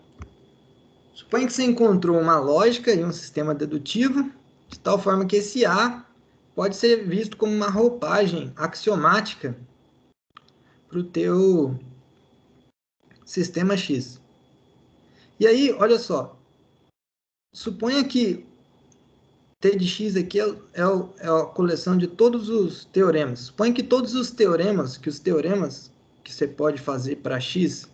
suponha que você encontrou uma lógica e um sistema dedutivo, de tal forma que esse A pode ser visto como uma roupagem axiomática para o teu sistema X. E aí, olha só, suponha que T de x aqui é a coleção de todos os teoremas. Suponha que todos os teoremas que você pode fazer para x,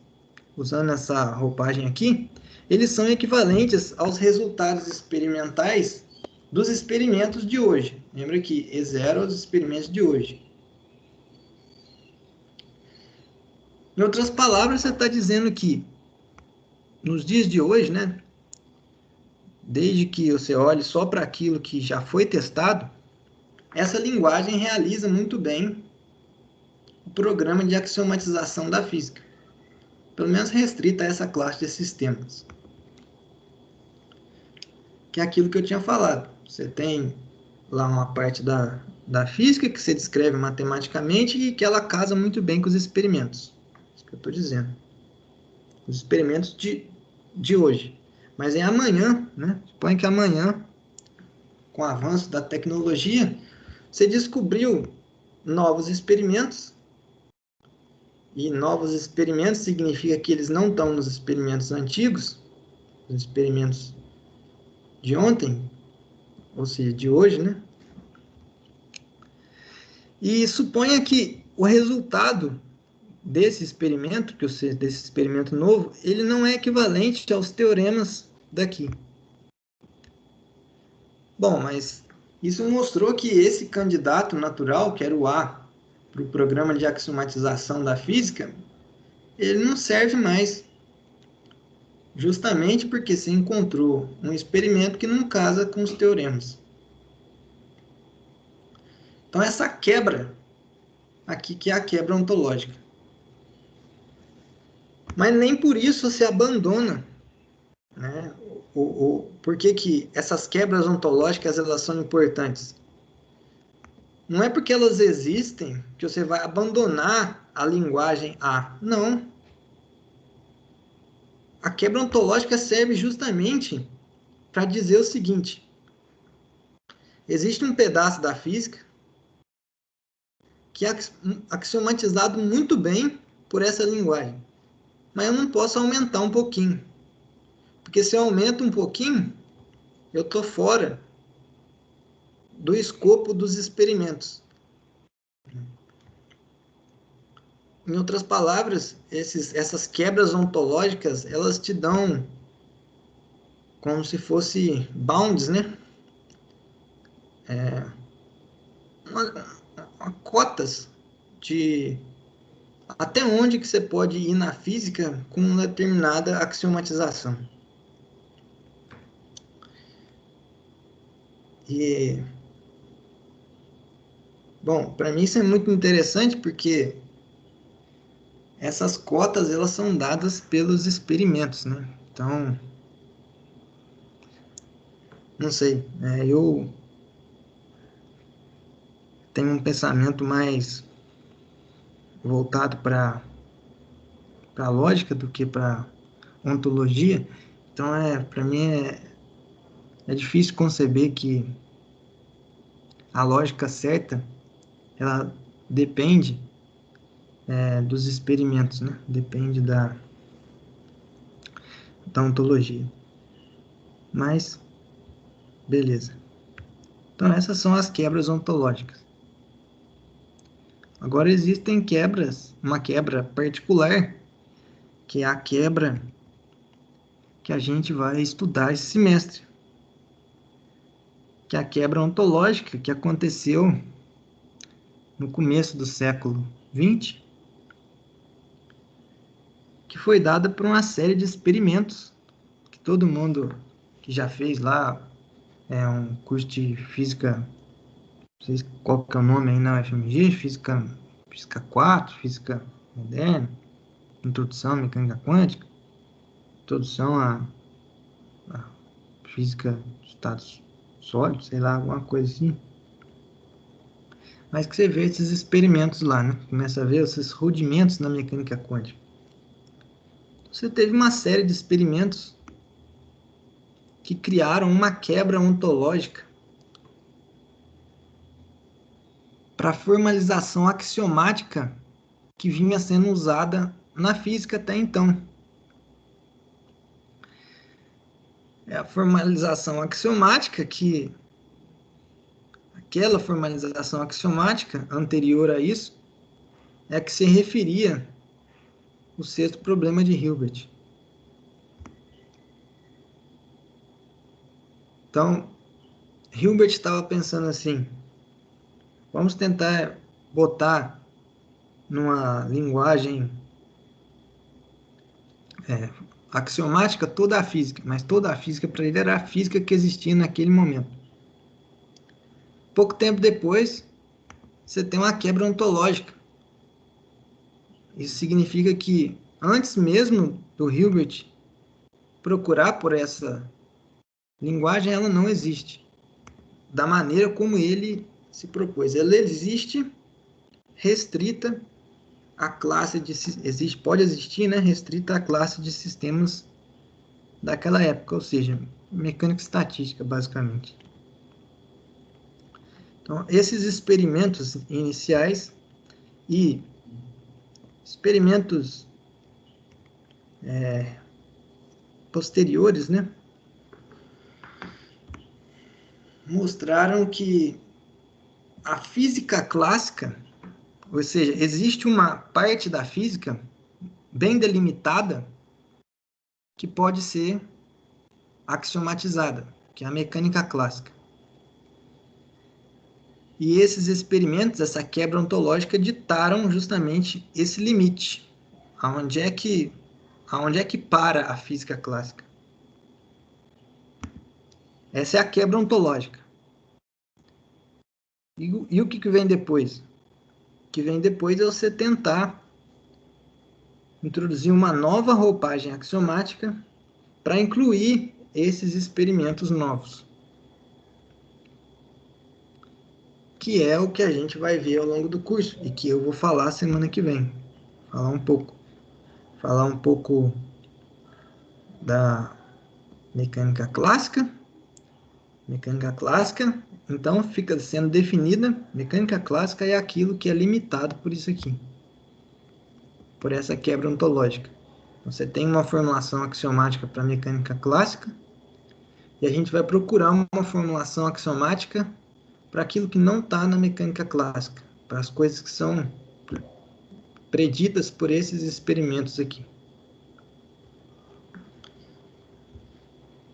usando essa roupagem aqui, eles são equivalentes aos resultados experimentais dos experimentos de hoje. Lembra que E0 é os experimentos de hoje. Em outras palavras, você está dizendo que nos dias de hoje, né, desde que você olhe só para aquilo que já foi testado, essa linguagem realiza muito bem o programa de axiomatização da física, pelo menos restrita a essa classe de sistemas. Que é aquilo que eu tinha falado. Você tem lá uma parte da física que você descreve matematicamente e que ela casa muito bem com os experimentos. Isso que eu estou dizendo. Os experimentos de hoje. Mas em amanhã, né? Suponha que amanhã, com o avanço da tecnologia, você descobriu novos experimentos. E novos experimentos significa que eles não estão nos experimentos antigos, os experimentos de ontem, ou seja, de hoje, né? E suponha que o resultado desse experimento, desse experimento novo, ele não é equivalente aos teoremas daqui. Bom, mas isso mostrou que esse candidato natural, que era o A, para o programa de axiomatização da física, ele não serve mais. Justamente porque se encontrou um experimento que não casa com os teoremas. Então, essa quebra aqui, que é a quebra ontológica. Mas nem por isso se abandona, né? Por que essas quebras ontológicas elas são importantes? Não é porque elas existem que você vai abandonar a linguagem A. Não. A quebra ontológica serve justamente para dizer o seguinte: existe um pedaço da física que é axiomatizado muito bem por essa linguagem. Mas eu não posso aumentar um pouquinho. Porque se eu aumento um pouquinho, eu estou fora do escopo dos experimentos. Em outras palavras, essas quebras ontológicas, elas te dão como se fosse bounds, né? Cotas de até onde que você pode ir na física com uma determinada axiomatização. E, bom, para mim isso é muito interessante porque essas cotas elas são dadas pelos experimentos, né? Então, não sei, eu tenho um pensamento mais voltado para a lógica do que para ontologia. Então, para mim é difícil conceber que a lógica certa ela depende dos experimentos, né? Depende da ontologia. Mas, beleza. Então, essas são as quebras ontológicas. Agora, existem quebras, uma quebra particular, que é a quebra que a gente vai estudar esse semestre. que é a quebra ontológica que aconteceu no começo do século XX, que foi dada por uma série de experimentos que todo mundo que já fez lá um curso de física, não sei qual que é o nome aí na UFMG, física 4, física moderna, introdução à mecânica quântica, introdução à física de estados sólidos, sei lá, alguma coisa assim. Mas que você vê esses experimentos lá, né? Começa a ver esses rudimentos na mecânica quântica. Você teve uma série de experimentos que criaram uma quebra ontológica para a formalização axiomática que vinha sendo usada na física até então. É a formalização axiomática que aquela formalização axiomática anterior a isso é que se referia o sexto problema de Hilbert. Então, Hilbert estava pensando assim, vamos tentar botar numa linguagem axiomática toda a física, mas toda a física para ele era a física que existia naquele momento. Pouco tempo depois, você tem uma quebra ontológica. Isso significa que antes mesmo do Hilbert procurar por essa linguagem, ela não existe da maneira como ele se propôs. Ela existe restrita à classe de pode existir, né, restrita à classe de sistemas daquela época, ou seja, mecânica estatística, basicamente. Então, esses experimentos iniciais e experimentos posteriores, né, mostraram que a física clássica, ou seja, existe uma parte da física bem delimitada que pode ser axiomatizada, que é a mecânica clássica. E esses experimentos, essa quebra ontológica, ditaram justamente esse limite. Aonde é que para a física clássica? Essa é a quebra ontológica. E o que vem depois? O que vem depois é você tentar introduzir uma nova roupagem axiomática para incluir esses experimentos novos. Que é o que a gente vai ver ao longo do curso e que eu vou falar semana que vem. Falar um pouco da mecânica clássica. Mecânica clássica, então, fica sendo definida, mecânica clássica é aquilo que é limitado por isso aqui, por essa quebra ontológica. Você tem uma formulação axiomática para a mecânica clássica, e a gente vai procurar uma formulação axiomática para aquilo que não está na mecânica clássica, para as coisas que são preditas por esses experimentos aqui.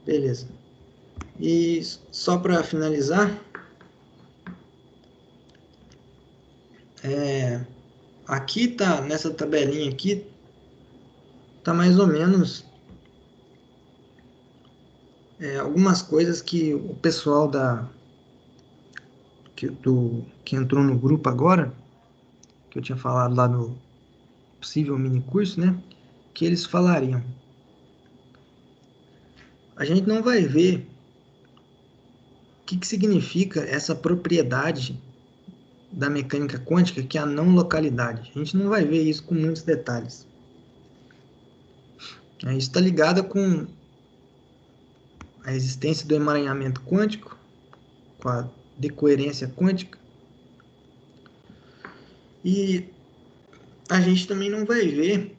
Beleza. E só para finalizar, aqui tá, nessa tabelinha aqui, tá mais ou menos algumas coisas que o pessoal que entrou no grupo agora, que eu tinha falado lá no possível mini curso, né, que eles falariam. A gente não vai ver o que significa essa propriedade da mecânica quântica, que é a não localidade. A gente não vai ver isso com muitos detalhes. Isso está ligado com a existência do emaranhamento quântico, com a decoerência quântica. E a gente também não vai ver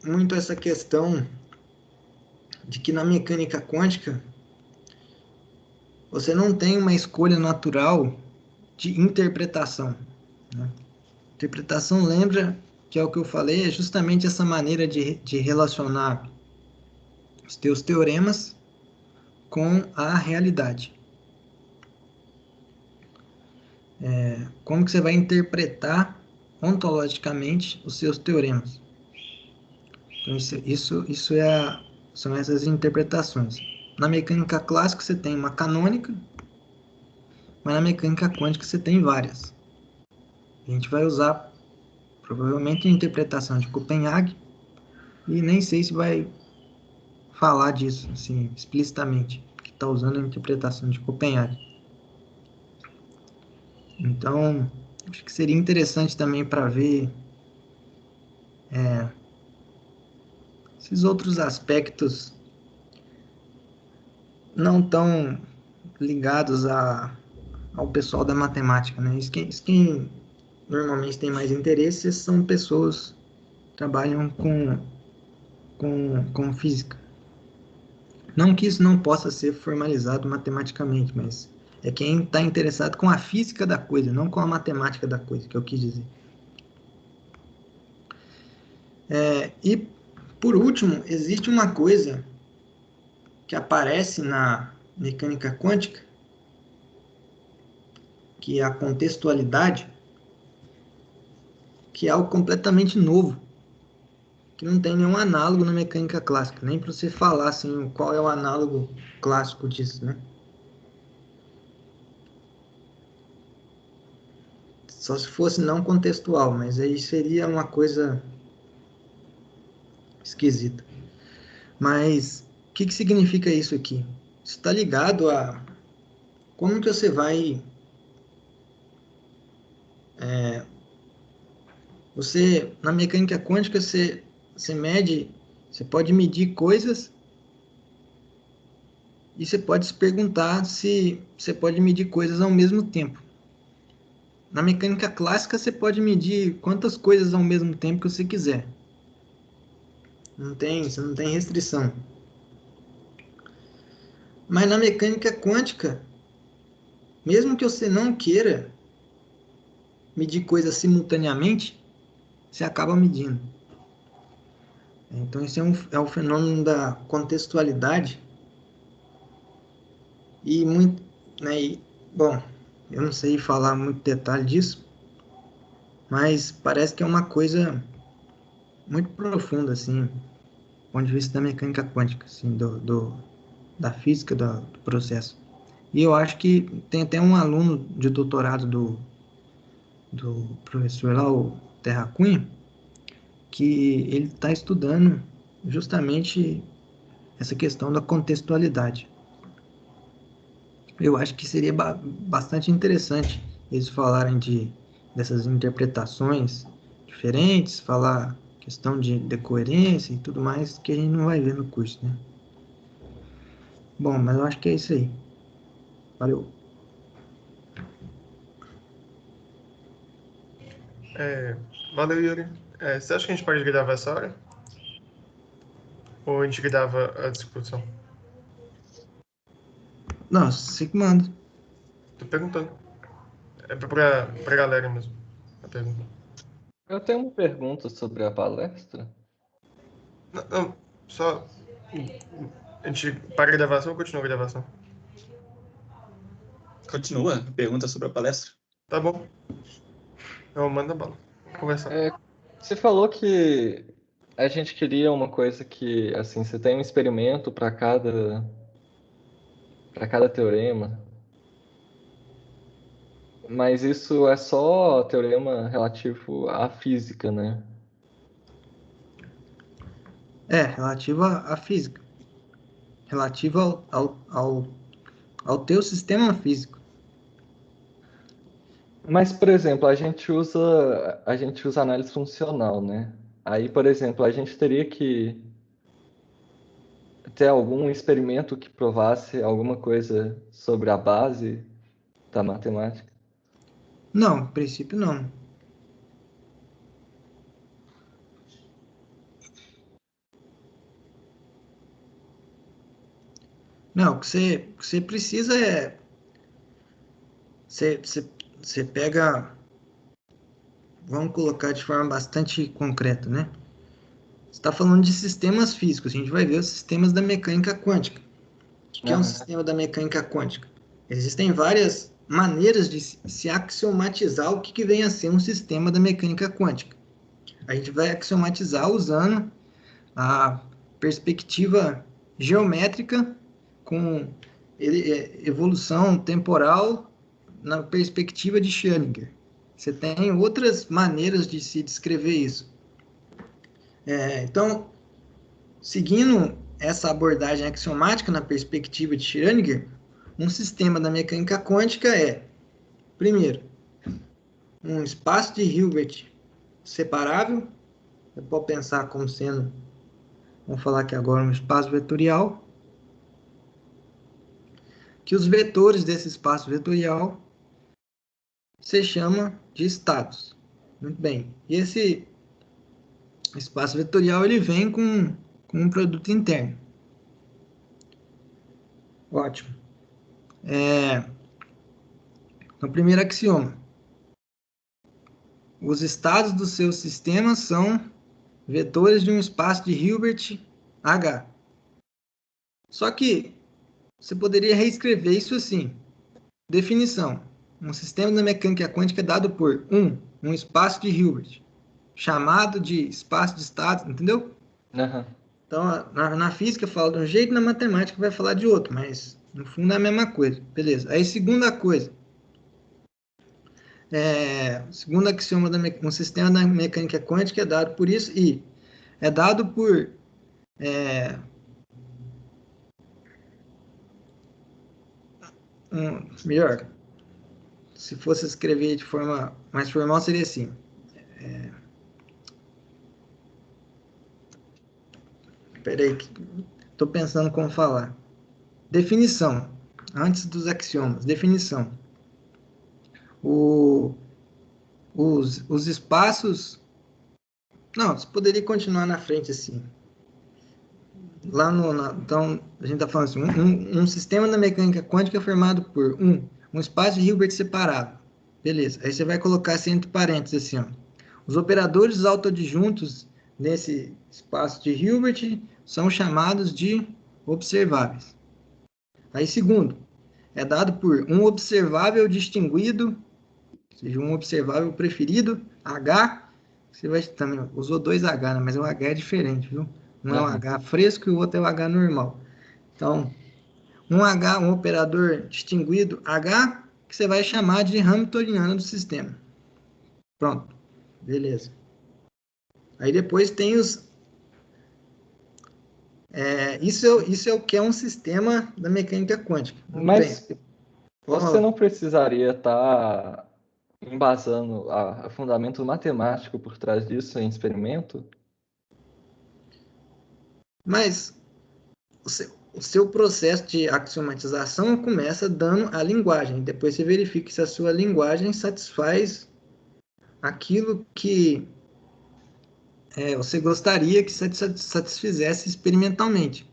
muito essa questão de que na mecânica quântica você não tem uma escolha natural de interpretação, né? Interpretação, lembra que é o que eu falei, é justamente essa maneira de relacionar os teus teoremas com a realidade. como que você vai interpretar ontologicamente os seus teoremas. Então, são essas interpretações. Na mecânica clássica você tem uma canônica, mas na mecânica quântica você tem várias. A gente vai usar provavelmente a interpretação de Copenhague e nem sei se vai falar disso assim explicitamente, que está usando a interpretação de Copenhague. Então, acho que seria interessante também para ver esses outros aspectos não tão ligados ao pessoal da matemática, né? Isso quem normalmente tem mais interesse são pessoas que trabalham com física. Não que isso não possa ser formalizado matematicamente, mas é quem está interessado com a física da coisa, não com a matemática da coisa, que eu quis dizer. E, por último, existe uma coisa que aparece na mecânica quântica, que é a contextualidade, que é algo completamente novo, que não tem nenhum análogo na mecânica clássica, nem para você falar assim, qual é o análogo clássico disso, né? Só se fosse não contextual, mas aí seria uma coisa esquisita. Mas o que significa isso aqui? Isso está ligado a como que você vai... na mecânica quântica, você mede, você pode medir coisas e você pode se perguntar se você pode medir coisas ao mesmo tempo. Na mecânica clássica, você pode medir quantas coisas ao mesmo tempo que você quiser. Você não tem restrição. Mas na mecânica quântica, mesmo que você não queira medir coisas simultaneamente, você acaba medindo. Então, esse é o fenômeno da contextualidade. E muito, né, bom, eu não sei falar muito detalhe disso, mas parece que é uma coisa muito profunda, assim, do ponto de vista da mecânica quântica, assim, da física do processo. E eu acho que tem até um aluno de doutorado do professor lá, o Terra Cunha, que ele está estudando justamente essa questão da contextualidade. Eu acho que seria bastante interessante eles falarem dessas interpretações diferentes, falar questão de coerência e tudo mais, que a gente não vai ver no curso, né? Bom, mas eu acho que é isso aí. Valeu.
Valeu, Yuri. Você acha que a gente pode gravar essa hora? Ou a gente grava a discussão?
Não, você que manda.
Tô perguntando. É pra galera mesmo. A pergunta.
Eu tenho uma pergunta sobre a palestra.
Não, só... A gente para a gravação ou continua a gravação?
Continua, pergunta sobre a palestra.
Tá bom. Então, manda bala. Vamos conversar.
Você falou que a gente queria uma coisa que, assim, você tem um experimento para cada teorema, mas isso é só teorema relativo à física, né?
Relativo à física. Relativo ao teu sistema físico.
Mas, por exemplo, a gente usa análise funcional, né? Aí, por exemplo, a gente teria que ter algum experimento que provasse alguma coisa sobre a base da matemática.
Não, em princípio não. Não, o que você precisa é... Você pega... Vamos colocar de forma bastante concreta, né? Você está falando de sistemas físicos. A gente vai ver os sistemas da mecânica quântica. O que é um
Aham.
sistema da mecânica quântica? Existem várias maneiras de se axiomatizar o que vem a ser um sistema da mecânica quântica. A gente vai axiomatizar usando a perspectiva geométrica com evolução temporal na perspectiva de Schrödinger. Você tem outras maneiras de se descrever isso. Então, seguindo essa abordagem axiomática na perspectiva de Schrödinger, um sistema da mecânica quântica é, primeiro, um espaço de Hilbert separável. Você pode pensar como sendo, vamos falar aqui agora, um espaço vetorial, que os vetores desse espaço vetorial se chama de estados. Muito bem. E esse espaço vetorial ele vem com um produto interno. Ótimo. Então, primeiro axioma. Os estados do seu sistema são vetores de um espaço de Hilbert H. Só que você poderia reescrever isso assim. Definição. Um sistema da mecânica quântica é dado por um espaço de Hilbert, chamado de espaço de estados, entendeu?
Uhum.
Então, na física fala de um jeito, na matemática vai falar de outro, mas no fundo é a mesma coisa. Beleza. Aí, segunda coisa. Segundo axioma um sistema da mecânica quântica é dado por isso e é dado por melhor, se fosse escrever de forma mais formal seria assim. Peraí, estou pensando como falar. Definição. Antes dos axiomas. Definição. Os espaços... Não, você poderia continuar na frente assim. Então, a gente está falando assim, um sistema da mecânica quântica é formado por um espaço de Hilbert separado. Beleza. Aí você vai colocar assim entre parênteses assim, ó. Os operadores autoadjuntos nesse espaço de Hilbert são chamados de observáveis. Aí, segundo, é dado por um observável distinguido, ou seja, um observável preferido, H, você vai também usou 2H, né? Mas o H é diferente, viu? Um é o H fresco e o outro é o H normal. Então, um operador distinguido H, que você vai chamar de Hamiltoniano do sistema. Pronto, beleza. Aí depois tem os... isso é o que é um sistema da mecânica quântica. Muito
Mas
bem.
você não precisaria estar embasando o fundamento matemático por trás disso em experimento?
Mas o seu processo de axiomatização começa dando a linguagem. Depois você verifica se a sua linguagem satisfaz aquilo que você gostaria que satisfizesse experimentalmente.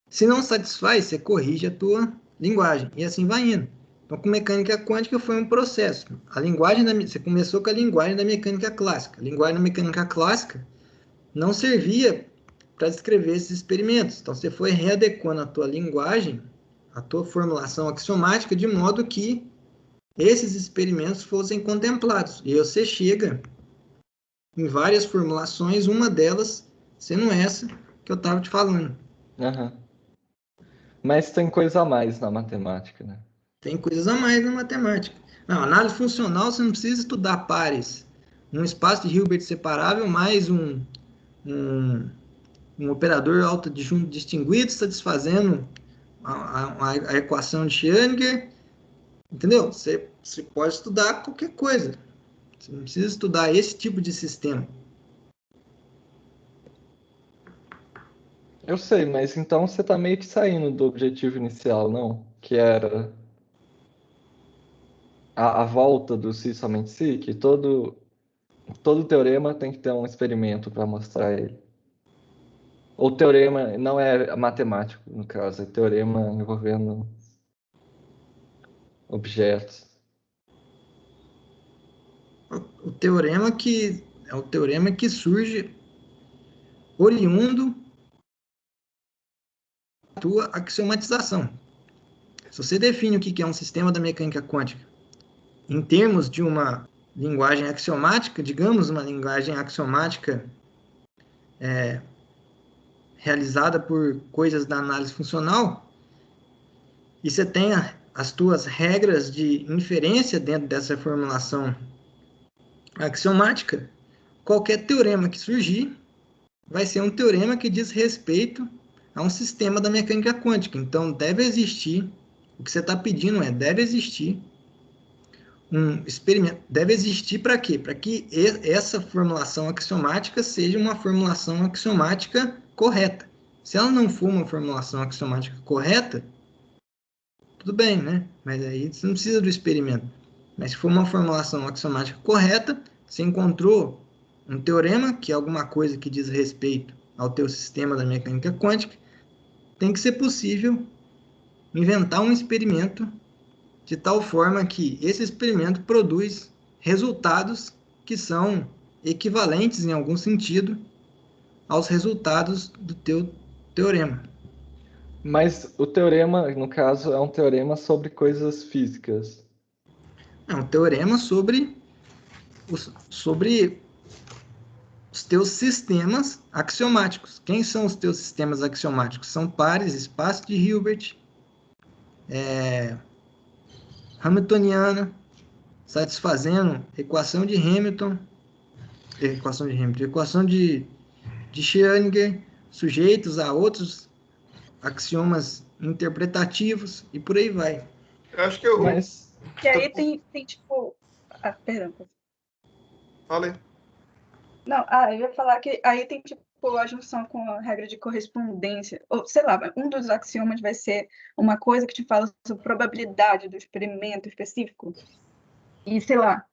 Se não satisfaz, você corrige a tua linguagem. E assim vai indo. Então, com mecânica quântica foi um processo. Você começou com a linguagem da mecânica clássica. A linguagem da mecânica clássica não servia para descrever esses experimentos. Então, você foi readequando a tua linguagem, a tua formulação axiomática, de modo que esses experimentos fossem contemplados. E você chega em várias formulações, uma delas sendo essa que eu estava te falando.
Uhum. Mas tem coisa a mais na matemática, né?
Tem coisas a mais na matemática. Não, análise funcional, você não precisa estudar pares. Um espaço de Hilbert separável mais um operador autoadjunto distinguido satisfazendo a equação de Schrödinger. Entendeu? Você pode estudar qualquer coisa. Você não precisa estudar esse tipo de sistema.
Eu sei, mas então você está meio que saindo do objetivo inicial, não? Que era a volta do si somente si, que todo teorema tem que ter um experimento para mostrar ele. Ou teorema não é matemático, no caso, é teorema envolvendo objetos.
O teorema que é o teorema que surge oriundo da tua axiomatização. Se você define o que é um sistema da mecânica quântica em termos de uma linguagem axiomática, digamos uma linguagem axiomática realizada por coisas da análise funcional, e você tem as tuas regras de inferência dentro dessa formulação axiomática, qualquer teorema que surgir vai ser um teorema que diz respeito a um sistema da mecânica quântica. Então, deve existir, o que você está pedindo deve existir um experimento. Deve existir para quê? Para que essa formulação axiomática seja uma formulação axiomática correta. Se ela não for uma formulação axiomática correta, tudo bem, né? Mas aí você não precisa do experimento. Mas se for uma formulação axiomática correta, você encontrou um teorema, que é alguma coisa que diz respeito ao teu sistema da mecânica quântica, tem que ser possível inventar um experimento de tal forma que esse experimento produz resultados que são equivalentes, em algum sentido, aos resultados do teu teorema.
Mas o teorema, no caso, é um teorema sobre coisas físicas.
É um teorema sobre os teus sistemas axiomáticos. Quem são os teus sistemas axiomáticos? São pares, espaço de Hilbert, hamiltoniana, satisfazendo equação de Hamilton, equação de Schrödinger, sujeitos a outros axiomas interpretativos e por aí vai.
Eu acho que eu...
Mas
E aí tem tipo... Ah, perdão.
Falei.
Não, eu ia falar que aí tem tipo a junção com a regra de correspondência, ou sei lá, um dos axiomas vai ser uma coisa que te fala sobre probabilidade do experimento específico, e sei lá,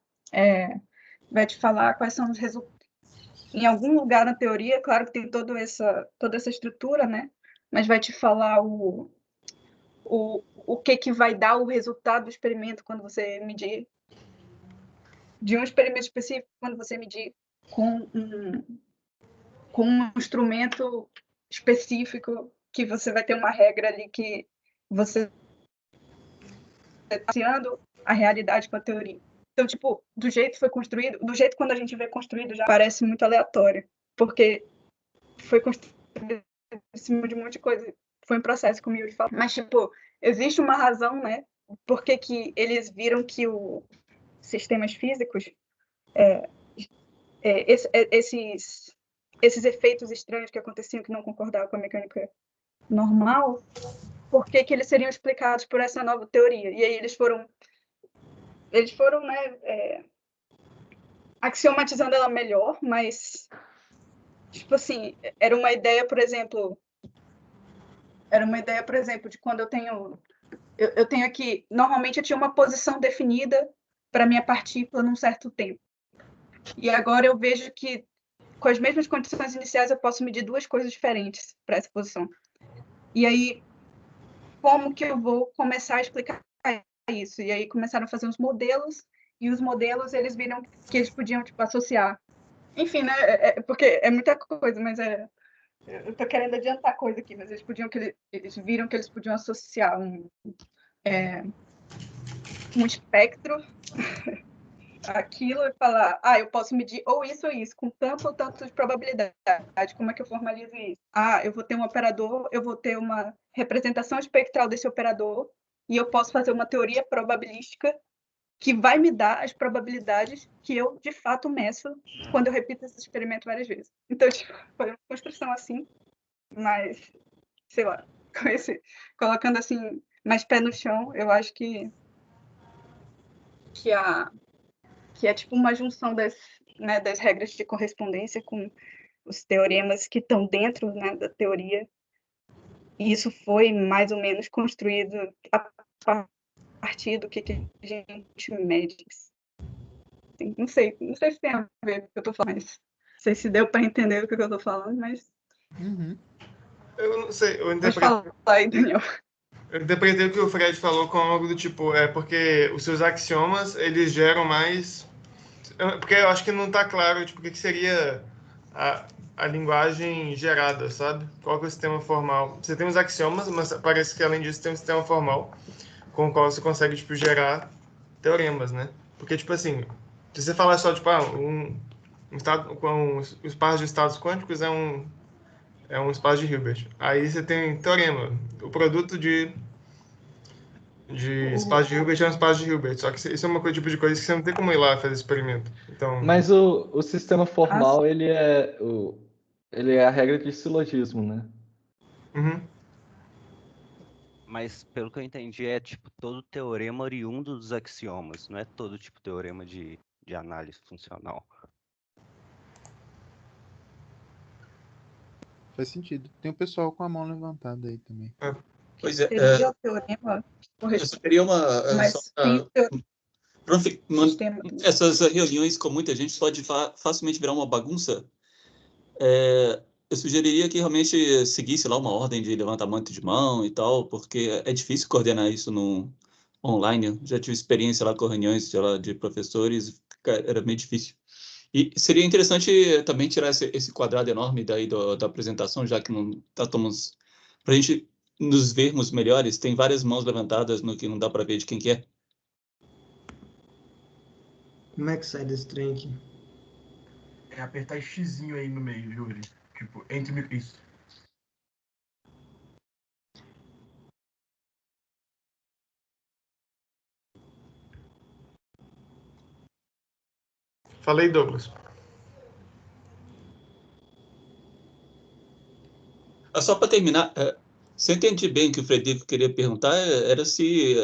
vai te falar quais são os resultados. Em algum lugar na teoria, claro que tem toda essa estrutura, né? Mas vai te falar o que vai dar o resultado do experimento quando você medir, de um experimento específico, quando você medir com um instrumento específico, que você vai ter uma regra ali que você está associando a realidade com a teoria. Então, tipo, do jeito que foi construído, do jeito quando a gente vê construído, já parece muito aleatório, porque foi construído em cima de um monte de coisa. Foi um processo, como o Yuri falou. Mas, tipo, existe uma razão, né? Por que eles viram que os sistemas físicos, esses efeitos estranhos que aconteciam, que não concordavam com a mecânica normal, por que eles seriam explicados por essa nova teoria? E aí eles foram né, axiomatizando ela melhor, mas, tipo assim, era uma ideia, por exemplo, de quando eu tenho aqui, normalmente eu tinha uma posição definida para minha partícula num certo tempo. E agora eu vejo que, com as mesmas condições iniciais, eu posso medir duas coisas diferentes para essa posição. E aí, como que eu vou começar a explicar isso? E aí começaram a fazer uns modelos, e os modelos, eles viram que eles podiam, tipo, associar. Enfim, né? Porque é muita coisa, mas eu tô querendo adiantar coisa aqui, mas eles viram que eles podiam associar um espectro aquilo e falar, eu posso medir ou isso, com tanto ou tanto de probabilidade. Como é que eu formalizo isso? Eu vou ter um operador, eu vou ter uma representação espectral desse operador, e eu posso fazer uma teoria probabilística que vai me dar as probabilidades que eu, de fato, meço quando eu repito esse experimento várias vezes. Então, tipo, foi uma construção assim, mas, sei lá, colocando assim, mais pé no chão, eu acho que é tipo uma junção das regras de correspondência com os teoremas que estão dentro, né, da teoria. E isso foi mais ou menos construído a partir do que a gente mede. Não sei se tem a ver com o que eu estou falando, mas não sei se deu para entender o que eu estou falando, mas...
Eu não sei,
Pode falar aí, Daniel.
Eu interpretei o que o Fred falou com algo do tipo, porque os seus axiomas, eles geram mais... Porque eu acho que não está claro, tipo, o que seria a linguagem gerada, sabe? Qual que é o sistema formal? Você tem os axiomas, mas parece que além disso tem um sistema formal. com o qual você consegue, tipo, gerar teoremas, né? Porque, tipo assim, se você falar só, tipo, o espaço de estados quânticos é um espaço de Hilbert. Aí você tem teorema. O produto de espaço de Hilbert é um espaço de Hilbert. Só que isso é uma coisa, tipo de coisa que você não tem como ir lá fazer experimento. Então,
Mas o sistema formal, ele é a regra de silogismo, né?
uhum.
Mas, pelo que eu entendi, é tipo todo teorema oriundo dos axiomas, não é todo tipo teorema de análise funcional.
Faz sentido. Tem o pessoal com a mão levantada aí também.
Pois é,
Seria o teorema
eu só queria só
mas tem o teorema
pra não
do sistema.
essas reuniões com muita gente pode facilmente virar uma bagunça. Eu sugeriria que realmente seguisse lá uma ordem de levantamento de mão e tal, porque é difícil coordenar isso no online. Eu já tive experiência lá com reuniões, sei lá, de professores, era meio difícil. E seria interessante também tirar esse quadrado enorme daí da apresentação, já que não estamos para a gente nos vermos melhores. Tem várias mãos levantadas no que não dá para ver de quem que é.
Como é que sai desse trem aqui?
É apertar xizinho aí no meio, Júlio. Tipo, entre isso.
Falei, Douglas.
Só para terminar, você entende bem que o Frederico queria perguntar era se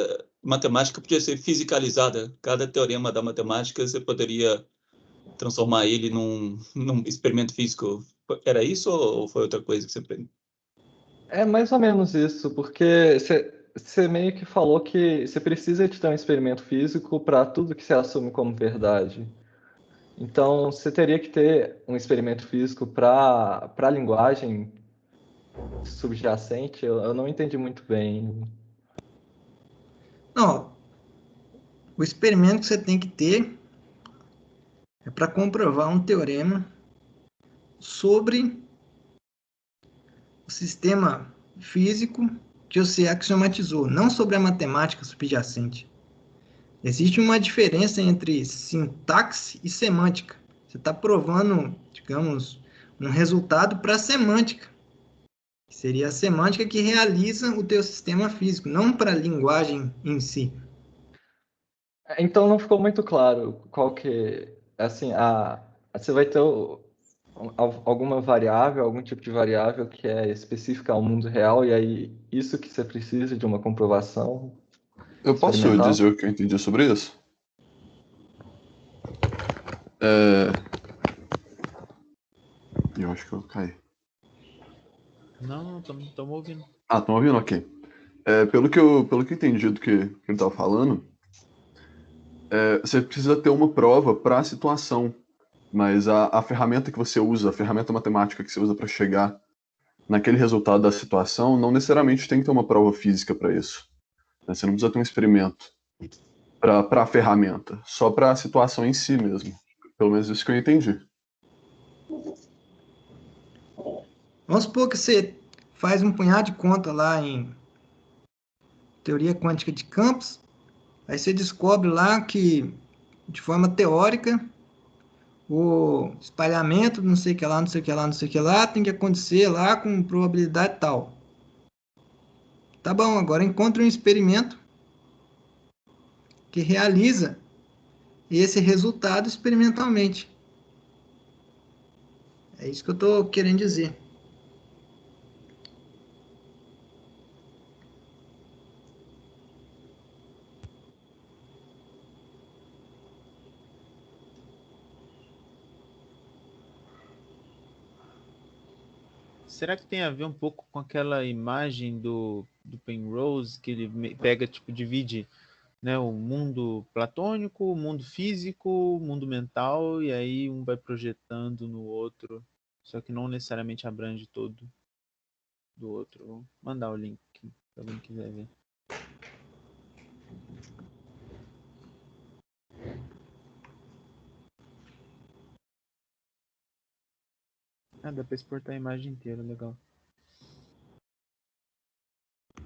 matemática podia ser fisicalizada. Cada teorema da matemática você poderia transformar ele num experimento físico. Era isso ou foi outra coisa que você perguntou?
É mais ou menos isso, porque você meio que falou que você precisa de ter um experimento físico para tudo que você assume como verdade. Então, você teria que ter um experimento físico para a linguagem subjacente. Eu não entendi muito bem.
Não, o experimento que você tem que ter é para comprovar um teorema sobre o sistema físico que você axiomatizou, não sobre a matemática subjacente. Existe uma diferença entre sintaxe e semântica. Você está provando, digamos, um resultado para a semântica. Seria a semântica que realiza o teu sistema físico, não para a linguagem em si.
Então, não ficou muito claro qual que, assim, você vai ter alguma variável, algum tipo de variável que é específica ao mundo real, e aí isso que você precisa de uma comprovação
Eu posso
experimental?
dizer o que eu entendi sobre isso? Eu acho que eu caí.
Não, estamos ouvindo.
Ah, estão ouvindo? Ok. Pelo que eu entendi do que ele estava falando, você precisa ter uma prova para a situação, mas a ferramenta que você usa, a ferramenta matemática que você usa para chegar naquele resultado da situação, não necessariamente tem que ter uma prova física para isso. Né? Você não precisa ter um experimento para a ferramenta, só para a situação em si mesmo. Pelo menos isso que eu entendi.
Vamos supor que você faz um punhado de conta lá em teoria quântica de campos, aí você descobre lá que, de forma teórica, o espalhamento, não sei o que lá, não sei o que lá, não sei o que lá, tem que acontecer lá com probabilidade tal. Tá bom, agora encontre um experimento que realiza esse resultado experimentalmente. É isso que eu estou querendo dizer.
Será que tem a ver um pouco com aquela imagem do Penrose, que ele pega, tipo, divide, né, o mundo platônico, o mundo físico, o mundo mental, e aí um vai projetando no outro, só que não necessariamente abrange todo do outro. Vou mandar o link se alguém quiser ver. Dá pra exportar a imagem inteira, legal.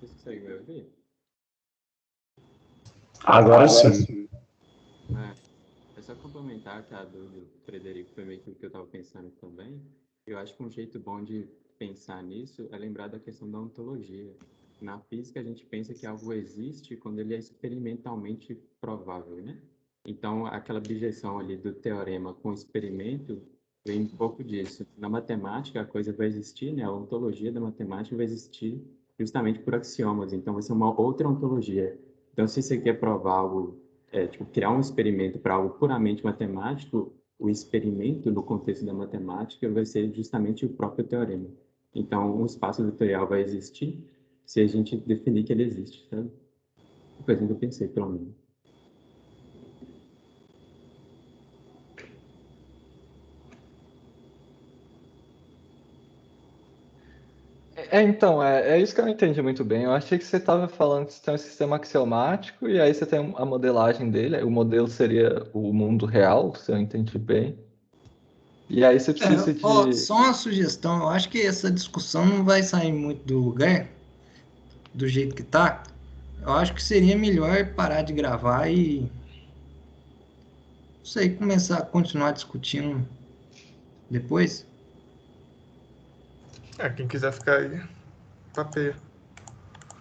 Você consegue me ouvir?
Agora sim.
É só complementar que a do Frederico foi meio que o que eu estava pensando também. Eu acho que um jeito bom de pensar nisso é lembrar da questão da ontologia. Na física, a gente pensa que algo existe quando ele é experimentalmente provável, né? Então, aquela objeção ali do teorema com o experimento vem um pouco disso. Na matemática, a coisa vai existir, né? A ontologia da matemática vai existir justamente por axiomas. Então, vai ser uma outra ontologia. Então, se você quer provar algo, tipo, criar um experimento para algo puramente matemático, o experimento no contexto da matemática vai ser justamente o próprio teorema. Então, um espaço vetorial vai existir se a gente definir que ele existe, sabe? Foi assim que eu pensei, pelo menos.
Então, é isso que eu não entendi muito bem. Eu achei que você estava falando que você tem um sistema axiomático e aí você tem a modelagem dele. O modelo seria o mundo real, se eu entendi bem. E aí você precisa de...
Só uma sugestão, eu acho que essa discussão não vai sair muito do lugar, do jeito que tá. Eu acho que seria melhor parar de gravar e, não sei, começar a continuar discutindo depois.
Quem quiser ficar aí, papeia.